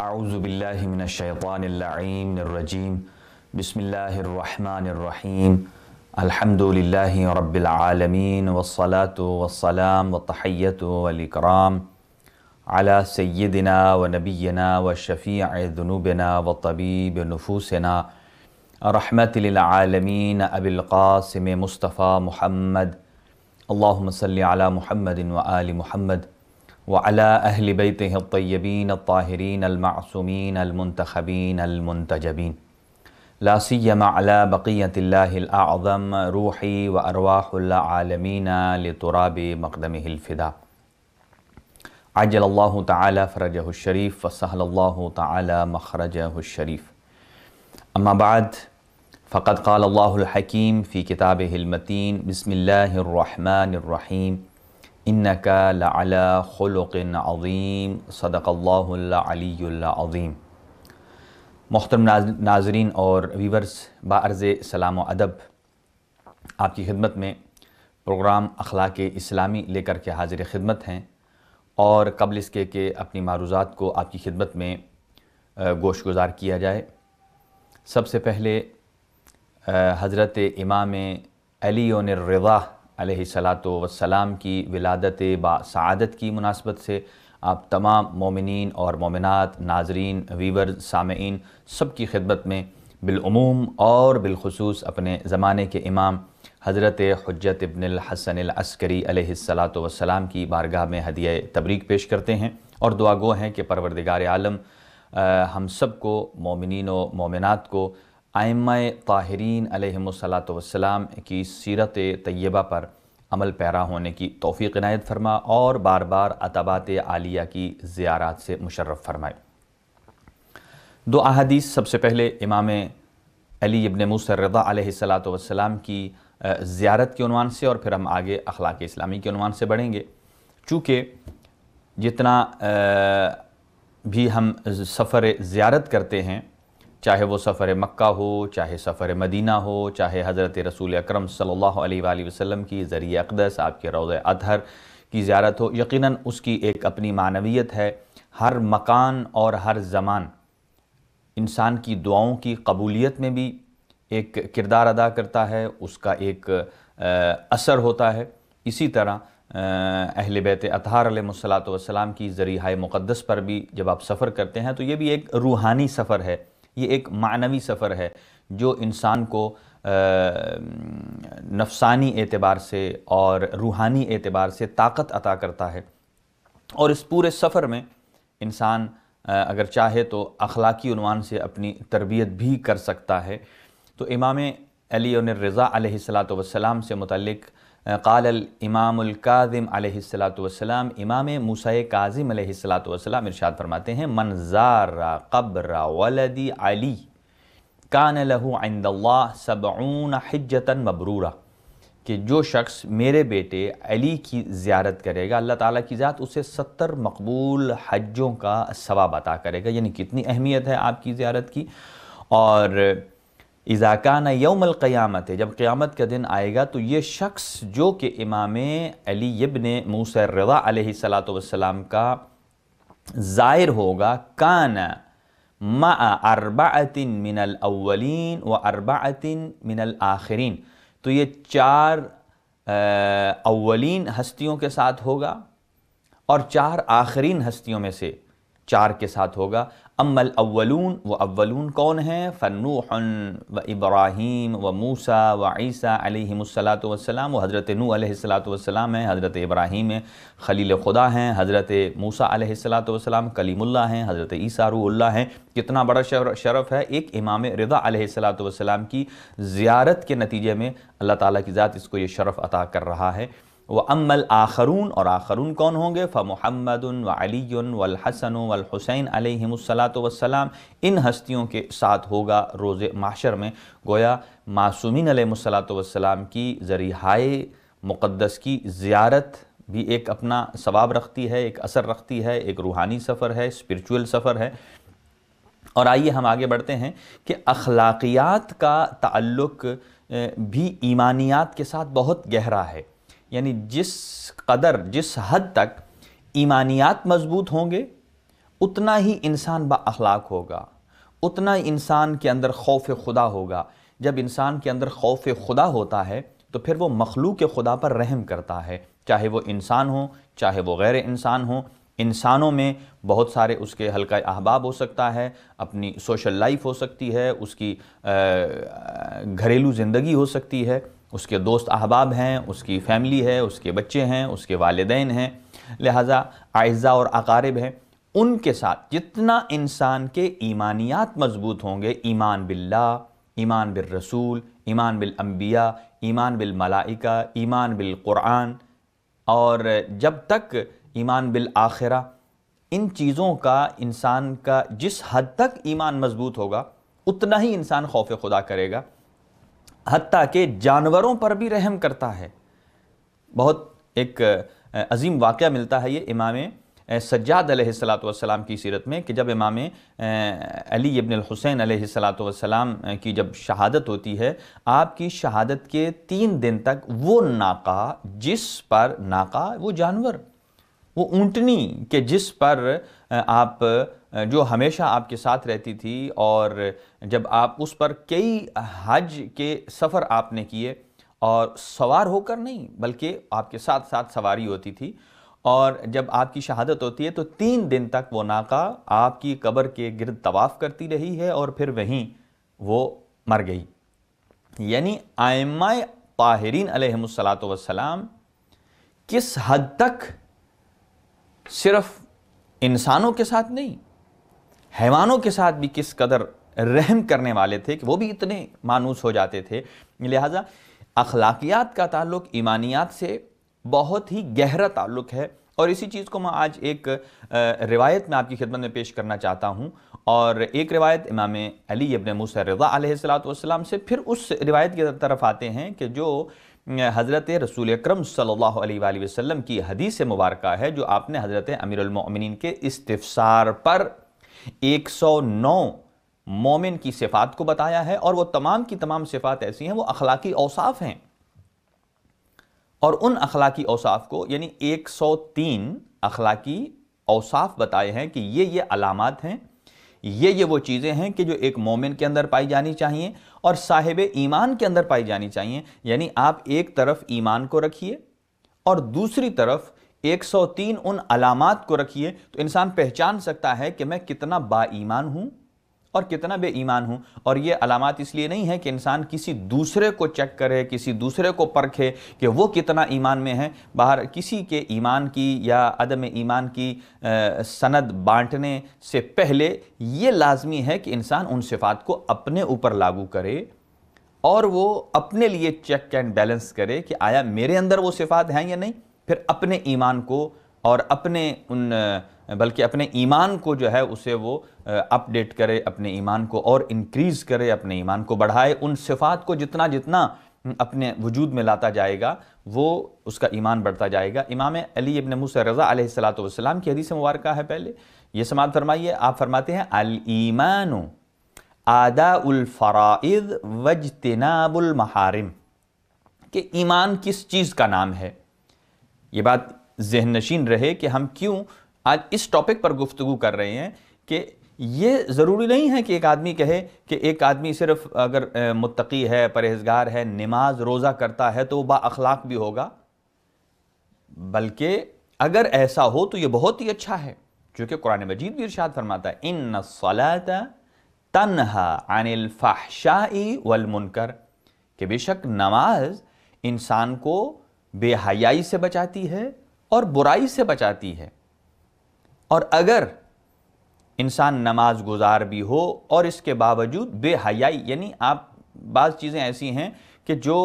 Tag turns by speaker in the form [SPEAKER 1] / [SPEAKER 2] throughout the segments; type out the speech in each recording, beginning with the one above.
[SPEAKER 1] اعوذ باللہ من الشیطان اللعین الرجیم بسم اللہ الرحمن الرحیم الحمد للہ رب العالمین والصلاة والسلام والتحیۃ والاکرام علی سیدنا و نبینا و شفیع ذنوبنا و طبیب نفوسنا رحمت للعالمین ابی القاسم مصطفیٰ محمد اللہم صلی علی محمد و آل محمد وعلى أهل بيته الطيبين الطاهرين المعصومين المنتخبين المنتجبين لا سيما على بقية الله الأعظم روحي وأرواح العالمين لتراب مقدمه الفداء عجل الله تعالى فرجه الشريف وسهل الله تعالى مخرجه الشريف أما بعد فقد قال الله الحكيم في كتابه المتين بسم الله الرحمن الرحيم انَّكَ لَعَلَىٰ خُلُقٍ عَظِيمٍ صدق اللہ العلی العظیم۔ محترم ناظرین اور ویورز، بعرض سلام و ادب آپ کی خدمت میں پروگرام اخلاق اسلامی لے کر کے حاضر خدمت ہیں، اور قبل اس کے کہ اپنی معروضات کو آپ کی خدمت میں گوش گزار کیا جائے، سب سے پہلے حضرت امام علی الرضا علیہ السلام کی ولادت با سعادت کی مناسبت سے آپ تمام مومنین اور مومنات، ناظرین، ویورز، سامعین سب کی خدمت میں بالعموم اور بالخصوص اپنے زمانے کے امام حضرت حجت ابن الحسن العسکری علیہ السلام کی بارگاہ میں ہدیہ تبریک پیش کرتے ہیں، اور دعا گو ہیں کہ پروردگار عالم ہم سب کو، مومنین و مومنات کو، ائمہ طاہرین علیہم السلام کی سیرت طیبہ پر عمل پیرا ہونے کی توفیق عنایت فرما، اور بار بار عتبات عالیہ کی زیارات سے مشرف فرمائے۔ دو احادیث، سب سے پہلے امام علی ابن موسیٰ الرضا علیہ السلام کی زیارت کے عنوان سے، اور پھر ہم آگے اخلاق اسلامی کے عنوان سے بڑھیں گے۔ چونکہ جتنا بھی ہم سفر زیارت کرتے ہیں، چاہے وہ سفر مکہ ہو، چاہے سفر مدینہ ہو، چاہے حضرت رسول اکرم صلی اللہ علیہ وآلہ وسلم کی ذریعہ اقدس آپ کے روضہ اطہر کی زیارت ہو، یقیناً اس کی ایک اپنی معنویت ہے۔ ہر مکان اور ہر زمان انسان کی دعاؤں کی قبولیت میں بھی ایک کردار ادا کرتا ہے، اس کا ایک اثر ہوتا ہے۔ اسی طرح اہل بیت اطہار علیہ السلام کی ذریعہ مقدس پر بھی جب آپ سفر کرتے ہیں تو یہ بھی ایک روحانی سفر ہے، یہ ایک معنوی سفر ہے جو انسان کو نفسانی اعتبار سے اور روحانی اعتبار سے طاقت عطا کرتا ہے، اور اس پورے سفر میں انسان اگر چاہے تو اخلاقی عنوان سے اپنی تربیت بھی کر سکتا ہے۔ تو امام علی الرضا علیہ السلام سے متعلق قال الامام الکاظم علیہ السلام، امام موسیٰ کاظم علیہ السلام ارشاد فرماتے ہیں: من زار قبر ولد علی کان لہ عند اللہ 70 حجۃ مبرورہ، کہ جو شخص میرے بیٹے علی کی زیارت کرے گا، اللہ تعالیٰ کی ذات اسے 70 مقبول حجوں کا ثواب عطا کرے گا۔ یعنی کتنی اہمیت ہے آپ کی زیارت کی۔ اور اذا کان یوم القیامت، جب قیامت کا دن آئے گا تو یہ شخص جو کہ امام علی ابن موسیٰ الرضا علیہ السلام کا زائر ہوگا، کان مع 4 من الاولین و 4 من الآخرین، تو یہ 4 اولین ہستیوں کے ساتھ ہوگا اور 4 آخرین ہستیوں میں سے 4 کے ساتھ ہوگا۔ اما الاولون، وہ اولون کون ہیں؟ فنوح و ابراہیم و موسیٰ و عیسیٰ علیہم السلام، وہ حضرت نوح علیہ السلام ہیں، حضرت ابراہیم ہیں، خلیل خدا ہیں، حضرت موسیٰ علیہ السلام کلیم اللہ ہیں، حضرت عیسیٰ روح اللہ ہیں۔ کتنا بڑا شرف ہے ایک امام رضا علیہ السلام کی زیارت کے نتیجے میں اللہ تعالیٰ کی ذات اس کو یہ شرف عطا کر رہا ہے۔ وَأَمَّا الْآخَرُونَ، اور آخرون کون ہوں گے؟ فَمُحَمَّدٌ وَعَلِيٌّ وَالْحَسَنُ وَالْحُسَيْنُ علیہم السلام، ان ہستیوں کے ساتھ ہوگا روز محشر میں۔ گویا معصومین علیہم السلام کی ذریعہ مقدس کی زیارت بھی ایک اپنا ثواب رکھتی ہے، ایک اثر رکھتی ہے، ایک روحانی سفر ہے، اسپرچول سفر ہے۔ اور آئیے ہم آگے بڑھتے ہیں کہ اخلاقیات کا تعلق بھی ایمانیات کے ساتھ بہت گہرا ہے۔ یعنی جس قدر، جس حد تک ایمانیات مضبوط ہوں گے، اتنا ہی انسان با اخلاق ہوگا، اتنا ہی انسان کے اندر خوف خدا ہوگا۔ جب انسان کے اندر خوف خدا ہوتا ہے تو پھر وہ مخلوق خدا پر رحم کرتا ہے، چاہے وہ انسان ہو چاہے وہ غیر انسان ہو۔ انسانوں میں بہت سارے اس کے حلقہ احباب ہو سکتا ہے، اپنی سوشل لائف ہو سکتی ہے، اس کی گھریلو زندگی ہو سکتی ہے، اس کے دوست احباب ہیں، اس کی فیملی ہے، اس کے بچے ہیں، اس کے والدین ہیں، لہٰذا اعزاء اور اقارب ہیں۔ ان کے ساتھ جتنا انسان کے ایمانیات مضبوط ہوں گے، ایمان باللہ، ایمان بالرسول، ایمان بالانبیاء، ایمان بالملائکہ، ایمان بالقرآن، اور جب تک ایمان بالآخرہ، ان چیزوں کا انسان کا جس حد تک ایمان مضبوط ہوگا اتنا ہی انسان خوف خدا کرے گا، حتیٰ کہ جانوروں پر بھی رحم کرتا ہے۔ بہت ایک عظیم واقعہ ملتا ہے یہ امام سجاد علیہ السلام کی سیرت میں، کہ جب امام علی ابن الحسین علیہ السلام کی جب شہادت ہوتی ہے، آپ کی شہادت کے 3 دن تک وہ ناقہ جس پر، ناقہ وہ جانور، وہ اونٹنی کہ جس پر آپ، جو ہمیشہ آپ کے ساتھ رہتی تھی، اور جب آپ اس پر کئی حج کے سفر آپ نے کیے، اور سوار ہو کر نہیں بلکہ آپ کے ساتھ ساتھ سواری ہوتی تھی، اور جب آپ کی شہادت ہوتی ہے تو 3 دن تک وہ ناقہ آپ کی قبر کے گرد طواف کرتی رہی ہے، اور پھر وہیں وہ مر گئی۔ یعنی ائمہ طاہرین علیہم السلام کس حد تک صرف انسانوں کے ساتھ نہیں، حیوانوں کے ساتھ بھی کس قدر رحم کرنے والے تھے کہ وہ بھی اتنے مانوس ہو جاتے تھے۔ لہٰذا اخلاقیات کا تعلق ایمانیات سے بہت ہی گہرا تعلق ہے، اور اسی چیز کو میں آج ایک روایت میں آپ کی خدمت میں پیش کرنا چاہتا ہوں، اور ایک روایت امام علی ابن موسیٰ رضا علیہ السلام سے، پھر اس روایت کی طرف آتے ہیں کہ جو حضرت رسول اکرم صلی اللہ علیہ وآلہ وسلم کی حدیث مبارکہ ہے، جو آپ نے حضرت امیر المؤمنین کے استفسار پر 109 مومن کی صفات کو بتایا ہے، اور وہ تمام کی تمام صفات ایسی ہیں، وہ اخلاقی اوصاف ہیں، اور ان اخلاقی اوصاف کو، یعنی 103 اخلاقی اوصاف بتائے ہیں کہ یہ علامات ہیں، یہ وہ چیزیں ہیں کہ جو ایک مومن کے اندر پائی جانی چاہیے اور صاحب ایمان کے اندر پائی جانی چاہیے۔ یعنی آپ ایک طرف ایمان کو رکھیے اور دوسری طرف 103 ان علامات کو رکھیے، تو انسان پہچان سکتا ہے کہ میں کتنا با ایمان ہوں اور کتنا بے ایمان ہوں۔ اور یہ علامات اس لیے نہیں ہے کہ انسان کسی دوسرے کو چیک کرے، کسی دوسرے کو پرکھے کہ وہ کتنا ایمان میں ہے۔ باہر کسی کے ایمان کی یا عدم ایمان کی سند بانٹنے سے پہلے یہ لازمی ہے کہ انسان ان صفات کو اپنے اوپر لاگو کرے، اور وہ اپنے لیے چیک اینڈ بیلنس کرے کہ آیا میرے اندر وہ صفات ہیں یا نہیں، پھر اپنے ایمان کو اور بلکہ اپنے ایمان کو جو ہے اسے وہ اپڈیٹ کرے، اپنے ایمان کو اور انکریز کرے، اپنے ایمان کو بڑھائے۔ ان صفات کو جتنا اپنے وجود میں لاتا جائے گا وہ اس کا ایمان بڑھتا جائے گا۔ امام علی ابن موسیٰ رضا علیہ السلام کی حدیث مبارکہ ہے، پہلے یہ سماعت فرمائیے، آپ فرماتے ہیں الایمان اداء الفرائض واجتناب المحارم، کہ ایمان کس چیز کا نام ہے۔ یہ بات ذہن نشین رہے کہ ہم کیوں آج اس ٹاپک پر گفتگو کر رہے ہیں، کہ یہ ضروری نہیں ہے کہ ایک آدمی کہے کہ ایک آدمی صرف اگر متقی ہے، پرہیزگار ہے، نماز روزہ کرتا ہے تو وہ با اخلاق بھی ہوگا، بلکہ اگر ایسا ہو تو یہ بہت ہی اچھا ہے، کیونکہ قرآن مجید بھی ارشاد فرماتا ہے ان الصلاۃ تنہی عن الفحشاء والمنکر، کہ بے شک نماز انسان کو بے حیائی سے بچاتی ہے اور برائی سے بچاتی ہے۔ اور اگر انسان نماز گزار بھی ہو اور اس کے باوجود بے حیائی، یعنی آپ بعض چیزیں ایسی ہیں کہ جو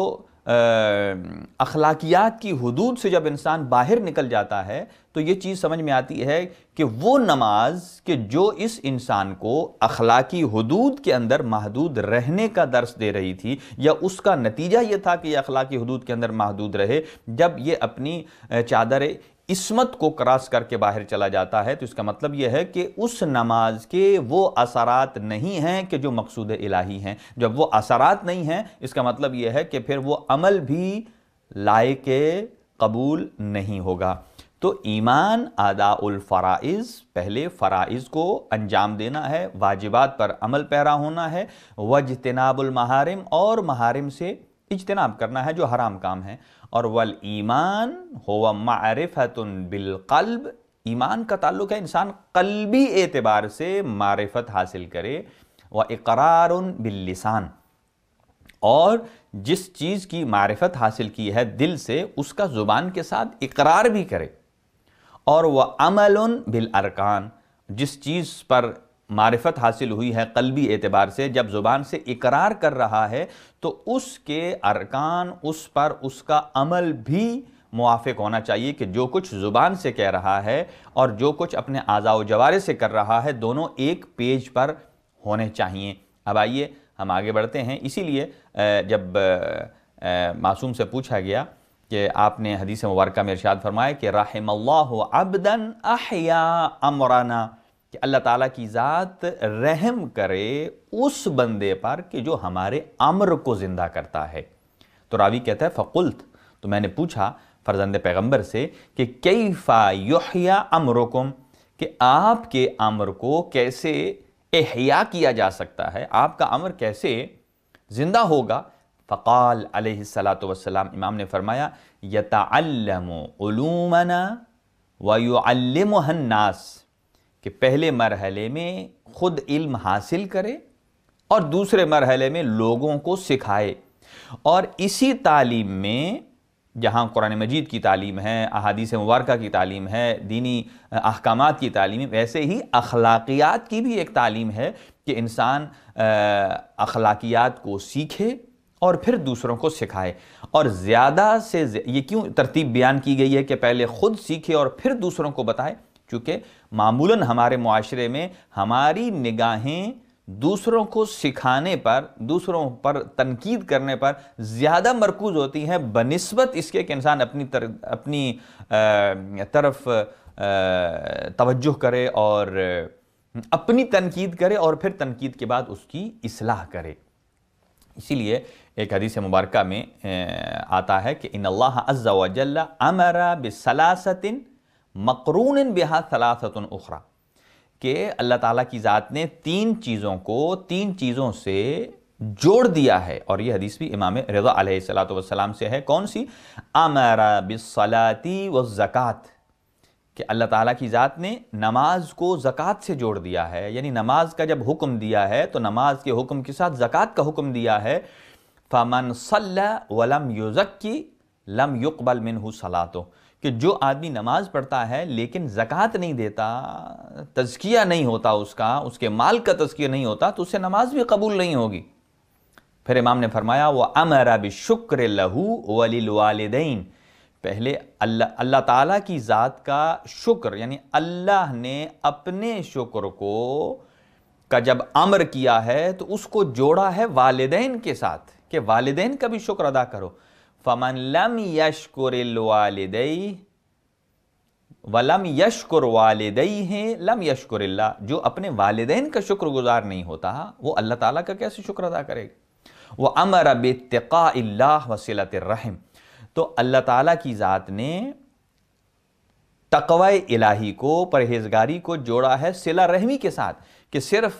[SPEAKER 1] اخلاقیات کی حدود سے جب انسان باہر نکل جاتا ہے تو یہ چیز سمجھ میں آتی ہے کہ وہ نماز کہ جو اس انسان کو اخلاقی حدود کے اندر محدود رہنے کا درس دے رہی تھی، یا اس کا نتیجہ یہ تھا کہ یہ اخلاقی حدود کے اندر محدود رہے، جب یہ اپنی چادر عصمت کو کراس کر کے باہر چلا جاتا ہے تو اس کا مطلب یہ ہے کہ اس نماز کے وہ اثرات نہیں ہیں کہ جو مقصود الہی ہیں۔ جب وہ اثرات نہیں ہیں اس کا مطلب یہ ہے کہ پھر وہ عمل بھی لائق قبول نہیں ہوگا۔ تو ایمان اداء الفرائض، پہلے فرائض کو انجام دینا ہے، واجبات پر عمل پیرا ہونا ہے، واجتناب المحارم، اور محارم سے اجتناب کرنا ہے جو حرام کام ہے، اور والایمان هو معرفت بالقلب، ایمان کا تعلق ہے انسان قلبی اعتبار سے معرفت حاصل کرے، واقرار باللسان، اور جس چیز کی معرفت حاصل کی ہے دل سے اس کا زبان کے ساتھ اقرار بھی کرے، اور وَعَمَلٌ بِالْأَرْكَانِ، جس چیز پر معرفت حاصل ہوئی ہے قلبی اعتبار سے، جب زبان سے اقرار کر رہا ہے تو اس کے ارکان، اس پر اس کا عمل بھی موافق ہونا چاہیے کہ جو کچھ زبان سے کہہ رہا ہے اور جو کچھ اپنے اعضاء و جوارح سے کر رہا ہے دونوں ایک پیج پر ہونے چاہیے۔ اب آئیے ہم آگے بڑھتے ہیں۔ اسی لیے جب معصوم سے پوچھا گیا کہ آپ نے حدیث مبارکہ میں ارشاد فرمایا کہ رحم اللہ عبدا احیا امرنا، کہ اللہ تعالیٰ کی ذات رحم کرے اس بندے پر کہ جو ہمارے امر کو زندہ کرتا ہے۔ تو راوی کہتا ہے فقلت، تو میں نے پوچھا فرزند پیغمبر سے کہ کیف یحیی امرکم، کہ آپ کے امر کو کیسے احیا کیا جا سکتا ہے، آپ کا امر کیسے زندہ ہوگا؟ فقال علیہ السلام، امام نے فرمایا یتعلم علومنا ویعلمها الناس، کہ پہلے مرحلے میں خود علم حاصل کرے اور دوسرے مرحلے میں لوگوں کو سکھائے، اور اسی تعلیم میں جہاں قرآن مجید کی تعلیم ہے، احادیث مبارکہ کی تعلیم ہے، دینی احکامات کی تعلیم ہے، ویسے ہی اخلاقیات کی بھی ایک تعلیم ہے کہ انسان اخلاقیات کو سیکھے اور پھر دوسروں کو سکھائے۔ اور زیادہ سے یہ کیوں ترتیب بیان کی گئی ہے کہ پہلے خود سیکھے اور پھر دوسروں کو بتائے؟ چونکہ معمولاً ہمارے معاشرے میں ہماری نگاہیں دوسروں کو سکھانے پر، دوسروں پر تنقید کرنے پر زیادہ مرکوز ہوتی ہیں بنسبت اس کے کہ انسان اپنی طرف توجہ کرے اور اپنی تنقید کرے اور پھر تنقید کے بعد اس کی اصلاح کرے۔ اسی لیے ایک حدیث مبارکہ میں آتا ہے کہ ان اللہ عز و جل امر بثلاثۃ مقرون بها ثلاثۃ اخرى، کہ اللہ تعالیٰ کی ذات نے تین چیزوں کو تین چیزوں سے جوڑ دیا ہے، اور یہ حدیث بھی امام رضا علیہ السلام سے ہے۔ کون سی؟ امر بالصلاۃ والزکوٰۃ، کہ اللہ تعالیٰ کی ذات نے نماز کو زکوٰۃ سے جوڑ دیا ہے، یعنی نماز کا جب حکم دیا ہے تو نماز کے حکم کے ساتھ زکوٰۃ کا حکم دیا ہے۔ فَمَنْ صَلَّى وَلَمْ يُزَكِّ لَمْ يُقْبَلْ مِنْهُ صَلَاتُهُ، کہ جو آدمی نماز پڑھتا ہے لیکن زکوٰۃ نہیں دیتا، تزکیہ نہیں ہوتا اس کے مال کا تزکیہ نہیں ہوتا، تو اسے نماز بھی قبول نہیں ہوگی۔ پھر امام نے فرمایا وَأَمَرَ بِالشُّكْرِ لَهُ وَلِلْوَالِدَيْنِ، پہلے اللہ تعالیٰ کی ذات کا شکر، یعنی اللہ نے اپنے شکر کا جب امر کیا ہے تو اس کو جوڑا ہے والدین کے ساتھ کہ والدین کا بھی شکر ادا کرو۔ فَمَنْ لَمْ يَشْكُرِ الْوَالِدَيْهِ وَلَمْ يَشْكُرْ وَالِدَيْهِ لَمْ يَشْكُرِ اللَّهِ، جو اپنے والدین کا شکر گزار نہیں ہوتا وہ اللہ تعالیٰ کا کیسے شکر ادا کرے گا؟ وَأَمَرَ بِاتِّقَاءِ اللَّهِ وَصِلَةِ الرَّحِمِ، تو اللہ تعالیٰ کی ذات نے تقوی الہی کو، پرہیزگاری کو جوڑا ہے صلہ رحمی کے ساتھ، کہ صرف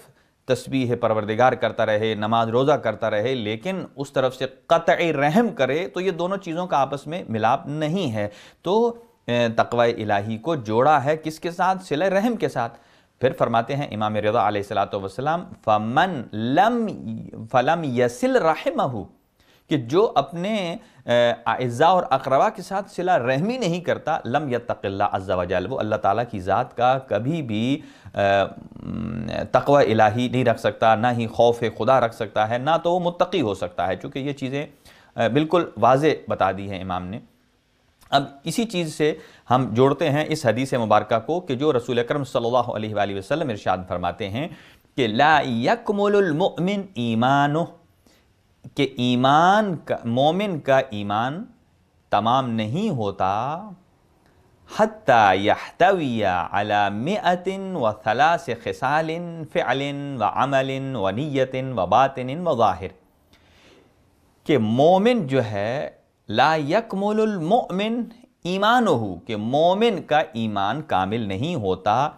[SPEAKER 1] تسبیح پروردگار کرتا رہے، نماز روزہ کرتا رہے لیکن اس طرف سے قطع رحم کرے، تو یہ دونوں چیزوں کا آپس میں ملاپ نہیں ہے۔ تو تقوی الہی کو جوڑا ہے کس کے ساتھ؟ صلہ رحم کے ساتھ۔ پھر فرماتے ہیں امام رضا علیہ السلام فَلَمْ يَسِلْ رَحِمَهُ، کہ جو اپنے اعزاء اور اقربا کے ساتھ صلہ رحمی نہیں کرتا، لم یتق اللہ عز و جل، وہ اللہ تعالیٰ کی ذات کا کبھی بھی تقوی الہی نہیں رکھ سکتا، نہ ہی خوف خدا رکھ سکتا ہے، نہ تو وہ متقی ہو سکتا ہے، چونکہ یہ چیزیں بالکل واضح بتا دی ہیں امام نے۔ اب اسی چیز سے ہم جوڑتے ہیں اس حدیث مبارکہ کو کہ جو رسول اکرم صلی اللہ علیہ وآلہ وسلم ارشاد فرماتے ہیں کہ لا یکمل المؤمن ایمانہ، کہ مومن کا ایمان تمام نہیں ہوتا حتی یحتوی علی 103 خصال فعل وعمل ونیت وباطن وظاہر، کہ مومن جو ہے لا یکمل المؤمن ایمانہ کہ مومن کا ایمان کامل نہیں ہوتا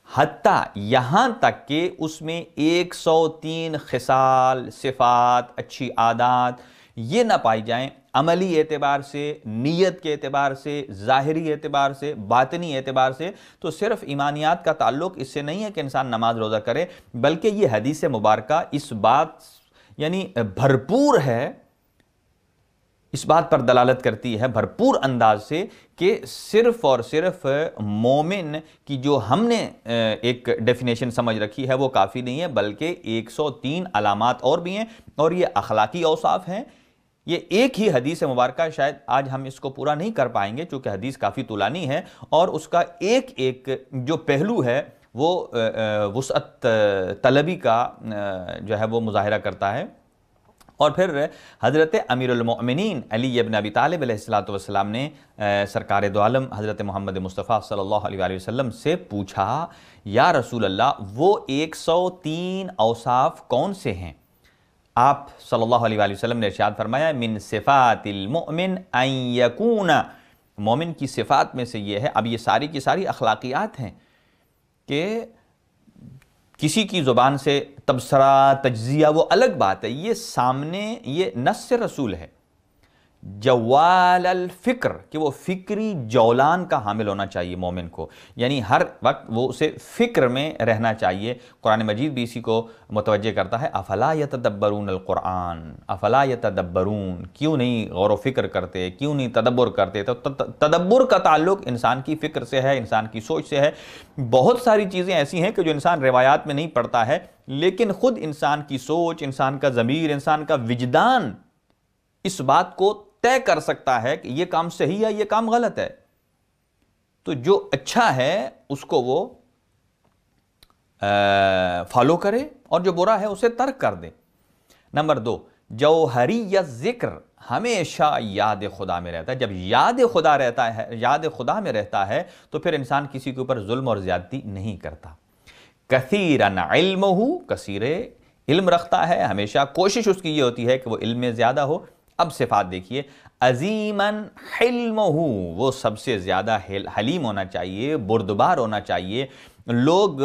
[SPEAKER 1] حتیٰ یہاں تک کہ اس میں 103 خصال، صفات، اچھی عادات یہ نہ پائی جائیں، عملی اعتبار سے، نیت کے اعتبار سے، ظاہری اعتبار سے، باطنی اعتبار سے۔ تو صرف ایمانیات کا تعلق اس سے نہیں ہے کہ انسان نماز روزہ کرے، بلکہ یہ حدیث مبارکہ اس بات یعنی بھرپور ہے، اس بات پر دلالت کرتی ہے بھرپور انداز سے کہ صرف اور صرف مومن کی جو ہم نے ایک ڈیفینیشن سمجھ رکھی ہے وہ کافی نہیں ہے، بلکہ 103 علامات اور بھی ہیں، اور یہ اخلاقی اوصاف ہیں۔ یہ ایک ہی حدیث مبارکہ، شاید آج ہم اس کو پورا نہیں کر پائیں گے چونکہ حدیث کافی طولانی ہے، اور اس کا ایک ایک جو پہلو ہے وہ وسعت طلبی کا جو ہے وہ مظاہرہ کرتا ہے۔ اور پھر حضرت امیر المؤمنین علی ابن ابی طالب علیہ السلام نے سرکار دو عالم حضرت محمد مصطفیٰ صلی اللہ علیہ وآلہ وسلم سے پوچھا، یا رسول اللہ وہ 103 اوصاف کون سے ہیں؟ آپ صلی اللہ علیہ وآلہ وسلم نے ارشاد فرمایا، من صفات المؤمن ان یکون، مومن کی صفات میں سے یہ ہے۔ اب یہ ساری کی ساری اخلاقیات ہیں کہ کسی کی زبان سے تبصرہ، تجزیہ وہ الگ بات ہے، یہ سامنے یہ نص رسول ہے۔ جوال الفکر کہ وہ فکری جولان کا حامل ہونا چاہیے مومن کو، یعنی ہر وقت وہ اسے فکر میں رہنا چاہیے۔ قرآن مجید بھی اسی کو متوجہ کرتا ہے، افلا یتدبرون القرآن، افلا یتدبرون، کیوں نہیں غور و فکر کرتے، کیوں نہیں تدبر کرتے؟ تو تدبر کا تعلق انسان کی فکر سے ہے، انسان کی سوچ سے ہے۔ بہت ساری چیزیں ایسی ہیں کہ جو انسان روایات میں نہیں پڑھتا ہے، لیکن خود انسان کی سوچ، انسان کا ضمیر، انسان کا وجدان اس بات کو طے کر سکتا ہے کہ یہ کام صحیح ہے، یہ کام غلط ہے۔ تو جو اچھا ہے اس کو وہ فالو کرے، اور جو برا ہے اسے ترک کر دے۔ نمبر 2، جوہریت ذکر ہمیشہ یاد خدا میں رہتا ہے۔ جب یاد خدا رہتا ہے، یاد خدا میں رہتا ہے تو پھر انسان کسی کے اوپر ظلم اور زیادتی نہیں کرتا۔ کثیرن علمہ، کثیر علم رکھتا ہے، ہمیشہ کوشش اس کی یہ ہوتی ہے کہ وہ علم میں زیادہ ہو۔ اب صفات دیکھیے، عظیماً حلمہ، وہ سب سے زیادہ حلیم ہونا چاہیے، بردبار ہونا چاہیے۔ لوگ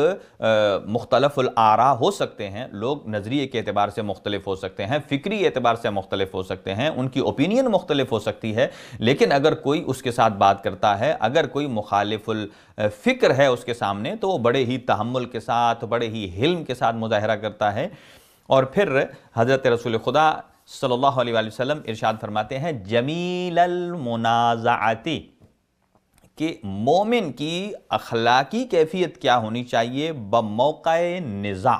[SPEAKER 1] مختلف الآراء ہو سکتے ہیں، لوگ نظریے کے اعتبار سے مختلف ہو سکتے ہیں، فکری اعتبار سے مختلف ہو سکتے ہیں، ان کی اوپینین مختلف ہو سکتی ہے، لیکن اگر کوئی اس کے ساتھ بات کرتا ہے، اگر کوئی مخالف الفکر ہے اس کے سامنے، تو وہ بڑے ہی تحمل کے ساتھ، بڑے ہی حلم کے ساتھ مظاہرہ کرتا ہے۔ اور پھر حضرت رسول خدا صلی اللہ علیہ وآلہ وسلم ارشاد فرماتے ہیں، جمیل المنازعتی، کہ مومن کی اخلاقی کیفیت کیا ہونی چاہیے بموقع نزاع،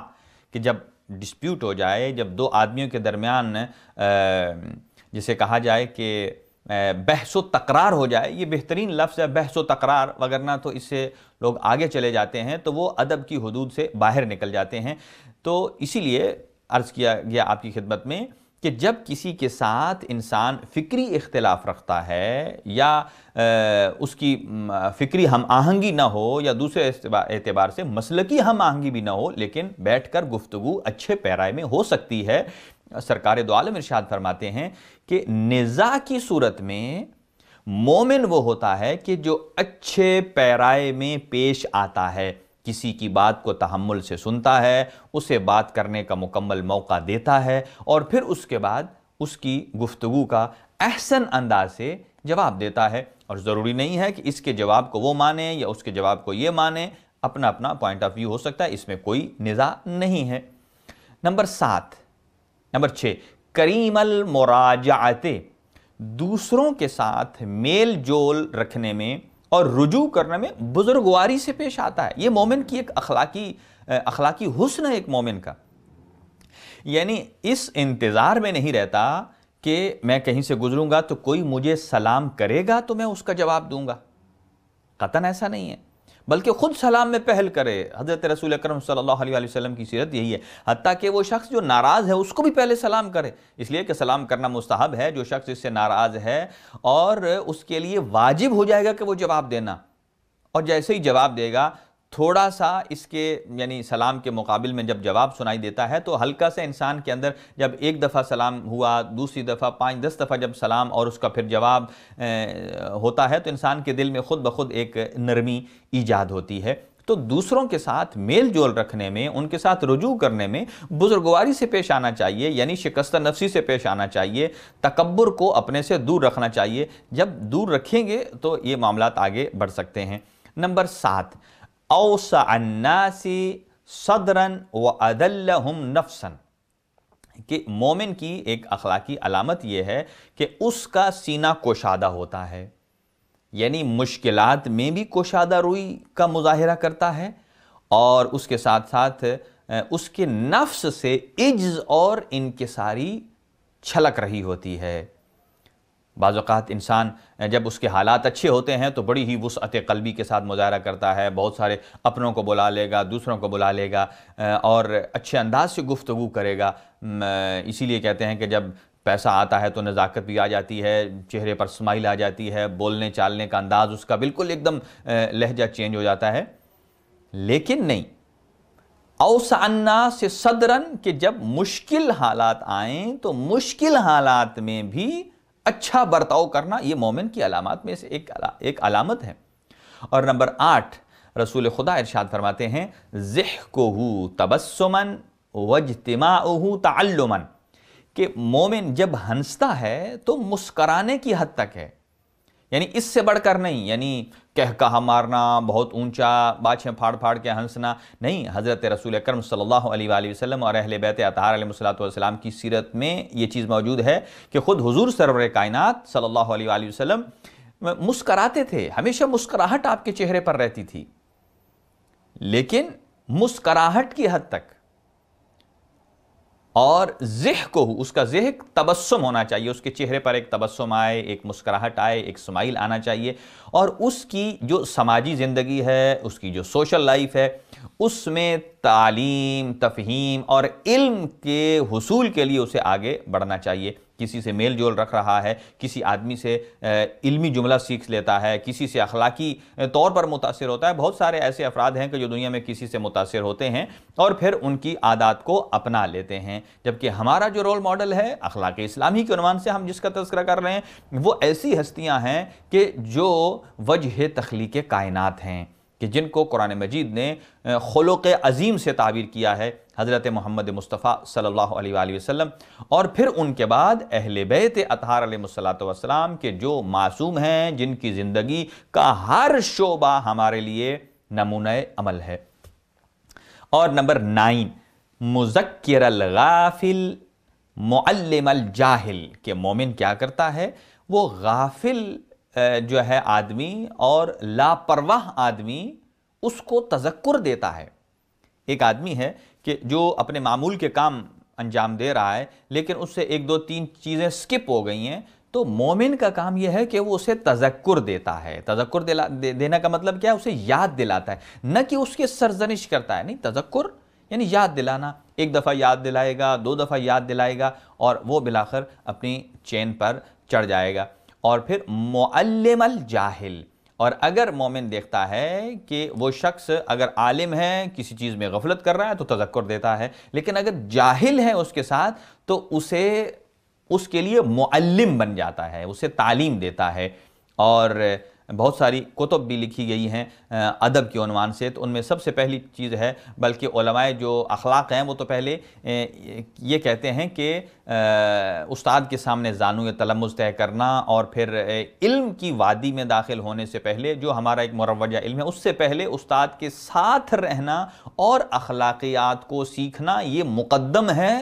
[SPEAKER 1] کہ جب ڈسپیوٹ ہو جائے، جب دو آدمیوں کے درمیان جسے کہا جائے کہ بحث و تکرار ہو جائے، یہ بہترین لفظ ہے بحث و تکرار، وگرنہ تو اس سے لوگ آگے چلے جاتے ہیں تو وہ ادب کی حدود سے باہر نکل جاتے ہیں۔ تو اسی لیے عرض کیا گیا آپ کی خدمت میں کہ جب کسی کے ساتھ انسان فکری اختلاف رکھتا ہے، یا اس کی فکری ہم آہنگی نہ ہو، یا دوسرے اعتبار سے مسلکی ہم آہنگی بھی نہ ہو، لیکن بیٹھ کر گفتگو اچھے پیرائے میں ہو سکتی ہے، سرکار دو عالم ارشاد فرماتے ہیں کہ نزاع کی صورت میں مومن وہ ہوتا ہے کہ جو اچھے پیرائے میں پیش آتا ہے، کسی کی بات کو تحمل سے سنتا ہے، اسے بات کرنے کا مکمل موقع دیتا ہے، اور پھر اس کے بعد اس کی گفتگو کا احسن انداز سے جواب دیتا ہے۔ اور ضروری نہیں ہے کہ اس کے جواب کو وہ مانے یا اس کے جواب کو یہ مانے، اپنا اپنا پوائنٹ آف ویو ہو سکتا ہے، اس میں کوئی نزاع نہیں ہے۔ نمبر 6، کریم المراجعت، دوسروں کے ساتھ میل جول رکھنے میں اور رجوع کرنے میں بزرگواری سے پیش آتا ہے۔ یہ مومن کی ایک اخلاقی حسن ہے ایک مومن کا، یعنی اس انتظار میں نہیں رہتا کہ میں کہیں سے گزروں گا تو کوئی مجھے سلام کرے گا تو میں اس کا جواب دوں گا، قطعاً ایسا نہیں ہے، بلکہ خود سلام میں پہل کرے۔ حضرت رسول اکرم صلی اللہ علیہ وسلم کی سیرت یہی ہے، حتیٰ کہ وہ شخص جو ناراض ہے اس کو بھی پہلے سلام کرے، اس لیے کہ سلام کرنا مستحب ہے۔ جو شخص اس سے ناراض ہے اور اس کے لیے واجب ہو جائے گا کہ وہ جواب دینا، اور جیسے ہی جواب دے گا تھوڑا سا اس کے یعنی سلام کے مقابل میں جب جواب سنائی دیتا ہے تو ہلکا سا انسان کے اندر جب ایک دفعہ سلام ہوا، دوسری دفعہ 5-10 دفعہ جب سلام اور اس کا پھر جواب ہوتا ہے تو انسان کے دل میں خود بخود ایک نرمی ایجاد ہوتی ہے۔ تو دوسروں کے ساتھ میل جول رکھنے میں، ان کے ساتھ رجوع کرنے میں بزرگواری سے پیش آنا چاہیے، یعنی شکستہ نفسی سے پیش آنا چاہیے، تکبر کو اپنے سے دور رکھنا چاہیے۔ جب دور رکھیں گے تو یہ معاملات آگے بڑھ سکتے ہیں۔ نمبر 7، اوسع الناس صدرا وادلہم نفسا، کہ مومن کی ایک اخلاقی علامت یہ ہے کہ اس کا سینہ کوشادہ ہوتا ہے، یعنی مشکلات میں بھی کوشادہ روئی کا مظاہرہ کرتا ہے، اور اس کے ساتھ ساتھ اس کے نفس سے عجز اور انکساری چھلک رہی ہوتی ہے۔ بعض اوقات انسان جب اس کے حالات اچھے ہوتے ہیں تو بڑی ہی وسعت قلبی کے ساتھ مظاہرہ کرتا ہے، بہت سارے اپنوں کو بلا لے گا، دوسروں کو بلا لے گا، اور اچھے انداز سے گفتگو کرے گا۔ اسی لیے کہتے ہیں کہ جب پیسہ آتا ہے تو نزاکت بھی آ جاتی ہے، چہرے پر اسمائل آ جاتی ہے، بولنے چالنے کا انداز اس کا بالکل ایک دم لہجہ چینج ہو جاتا ہے۔ لیکن نہیں، اوسع الناس صدرا، کہ جب مشکل حالات آئیں تو مشکل حالات میں بھی اچھا برتاؤ کرنا، یہ مومن کی علامات میں سے ایک علامت ہے۔ اور نمبر 8، رسول خدا ارشاد فرماتے ہیں ضحکہ تبسما واجتماعہ تعلما، کہ مومن جب ہنستا ہے تو مسکرانے کی حد تک ہے، یعنی اس سے بڑھ کر نہیں، یعنی کہا مارنا، بہت اونچا باچھیں پھاڑ پھاڑ کے ہنسنا نہیں۔ حضرت رسول اکرم صلی اللہ علیہ وآلہ وسلم اور اہل بیت اطہار علیہ السلام کی سیرت میں یہ چیز موجود ہے کہ خود حضور سرور کائنات صلی اللہ علیہ وآلہ وسلم مسکراتے تھے، ہمیشہ مسکراہٹ آپ کے چہرے پر رہتی تھی، لیکن مسکراہٹ کی حد تک۔ اور ضحک کو، اس کا ضحک تبسم ہونا چاہیے، اس کے چہرے پر ایک تبسم آئے، ایک مسکراہٹ آئے، ایک اسمائل آنا چاہیے، اور اس کی جو سماجی زندگی ہے، اس کی جو سوشل لائف ہے، اس میں تعلیم، تفہیم اور علم کے حصول کے لیے اسے آگے بڑھنا چاہیے۔ کسی سے میل جول رکھ رہا ہے، کسی آدمی سے علمی جملہ سیکھ لیتا ہے، کسی سے اخلاقی طور پر متاثر ہوتا ہے۔ بہت سارے ایسے افراد ہیں کہ جو دنیا میں کسی سے متاثر ہوتے ہیں اور پھر ان کی عادات کو اپنا لیتے ہیں، جبکہ ہمارا جو رول ماڈل ہے اخلاق اسلامی کے عنوان سے ہم جس کا تذکرہ کر رہے ہیں، وہ ایسی ہستیاں ہیں کہ جو وجہ تخلیق کائنات ہیں، کہ جن کو قرآن مجید نے خلق عظیم سے تعبیر کیا ہے، حضرت محمد مصطفیٰ صلی اللہ علیہ وآلہ وسلم، اور پھر ان کے بعد اہل بیت اطہار علیہ السلام کے جو معصوم ہیں، جن کی زندگی کا ہر شعبہ ہمارے لیے نمونہ عمل ہے۔ اور نمبر 9، مذکر الغافل معلم الجاہل، کہ مومن کیا کرتا ہے، وہ غافل جو ہے آدمی اور لاپرواہ آدمی اس کو تذکر دیتا ہے۔ ایک آدمی ہے کہ جو اپنے معمول کے کام انجام دے رہا ہے، لیکن اس سے 1 2 3 چیزیں سکپ ہو گئی ہیں، تو مومن کا کام یہ ہے کہ وہ اسے تذکر دیتا ہے۔ تذکر دینا کا مطلب کیا ہے؟ اسے یاد دلاتا ہے، نہ کہ اس کے سرزنش کرتا ہے۔ نہیں، تذکر یعنی یاد دلانا، 1 دفعہ یاد دلائے گا، 2 دفعہ یاد دلائے گا، اور وہ بالآخر اپنی چین پر چڑھ جائے گا۔ اور پھر معلم الجاہل، اور اگر مومن دیکھتا ہے کہ وہ شخص اگر عالم ہے، کسی چیز میں غفلت کر رہا ہے تو تذکر دیتا ہے، لیکن اگر جاہل ہے اس کے ساتھ تو اسے اس کے لیے معلم بن جاتا ہے، اسے تعلیم دیتا ہے۔ اور بہت ساری کتب بھی لکھی گئی ہیں ادب کے عنوان سے، تو ان میں سب سے پہلی چیز ہے، بلکہ علماء جو اخلاق ہیں وہ تو پہلے یہ کہتے ہیں کہ استاد کے سامنے زانو تلمذ طے کرنا، اور پھر علم کی وادی میں داخل ہونے سے پہلے جو ہمارا ایک مروجہ علم ہے، اس سے پہلے استاد کے ساتھ رہنا اور اخلاقیات کو سیکھنا یہ مقدم ہے،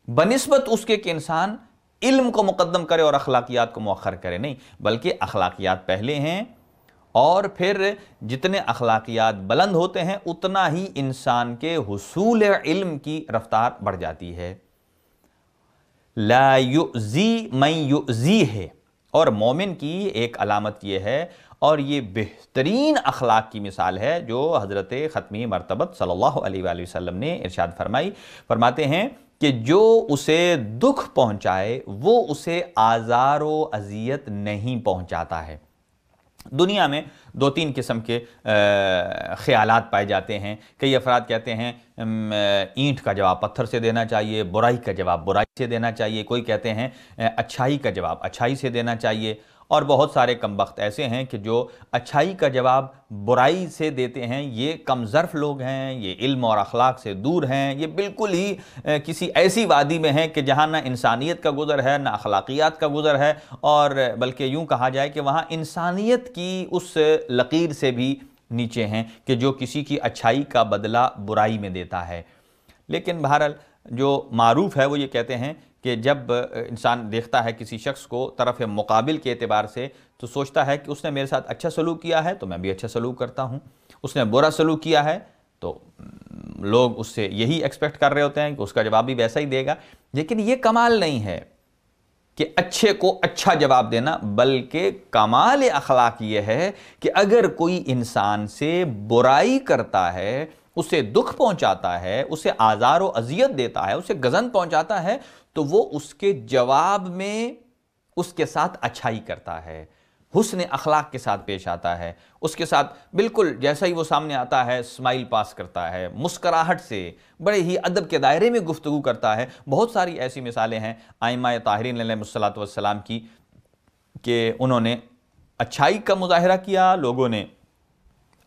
[SPEAKER 1] بنسبت اس کے کہ انسان علم کو مقدم کرے اور اخلاقیات کو مؤخر کرے۔ نہیں، بلکہ اخلاقیات پہلے ہیں، اور پھر جتنے اخلاقیات بلند ہوتے ہیں اتنا ہی انسان کے حصول علم کی رفتار بڑھ جاتی ہے۔ لا یؤذی من یؤذیہ، اور مومن کی ایک علامت یہ ہے، اور یہ بہترین اخلاق کی مثال ہے جو حضرت ختمی مرتبت صلی اللہ علیہ وآلہ وسلم نے ارشاد فرماتے ہیں کہ جو اسے دکھ پہنچائے وہ اسے آزار و اذیت نہیں پہنچاتا ہے۔ دنیا میں دو تین قسم کے خیالات پائے جاتے ہیں. کئی افراد کہتے ہیں اینٹ کا جواب پتھر سے دینا چاہیے، برائی کا جواب برائی سے دینا چاہیے. کوئی کہتے ہیں اچھائی کا جواب اچھائی سے دینا چاہیے. اور بہت سارے کم بخت ایسے ہیں کہ جو اچھائی کا جواب برائی سے دیتے ہیں. یہ کم ظرف لوگ ہیں، یہ علم اور اخلاق سے دور ہیں، یہ بالکل ہی کسی ایسی وادی میں ہیں کہ جہاں نہ انسانیت کا گزر ہے نہ اخلاقیات کا گزر ہے، اور بلکہ یوں کہا جائے کہ وہاں انسانیت کی اس لکیر سے بھی نیچے ہیں کہ جو کسی کی اچھائی کا بدلہ برائی میں دیتا ہے. لیکن بہرحال جو معروف ہے وہ یہ کہتے ہیں کہ جب انسان دیکھتا ہے کسی شخص کو طرف مقابل کے اعتبار سے تو سوچتا ہے کہ اس نے میرے ساتھ اچھا سلوک کیا ہے تو میں بھی اچھا سلوک کرتا ہوں، اس نے برا سلوک کیا ہے تو لوگ اس سے یہی ایکسپیکٹ کر رہے ہوتے ہیں کہ اس کا جواب بھی ویسا ہی دے گا. لیکن یہ کمال نہیں ہے کہ اچھے کو اچھا جواب دینا، بلکہ کمال اخلاق یہ ہے کہ اگر کوئی انسان سے برائی کرتا ہے، اسے دکھ پہنچاتا ہے، اسے آزار و اذیت دیتا ہے، اسے گزن پہنچاتا ہے، تو وہ اس کے جواب میں اس کے ساتھ اچھائی کرتا ہے، حسن اخلاق کے ساتھ پیش آتا ہے، اس کے ساتھ بالکل جیسا ہی وہ سامنے آتا ہے اسمائل پاس کرتا ہے، مسکراہٹ سے بڑے ہی ادب کے دائرے میں گفتگو کرتا ہے. بہت ساری ایسی مثالیں ہیں ائمہ طاہرین علیہ السلام کی کہ انہوں نے اچھائی کا مظاہرہ کیا، لوگوں نے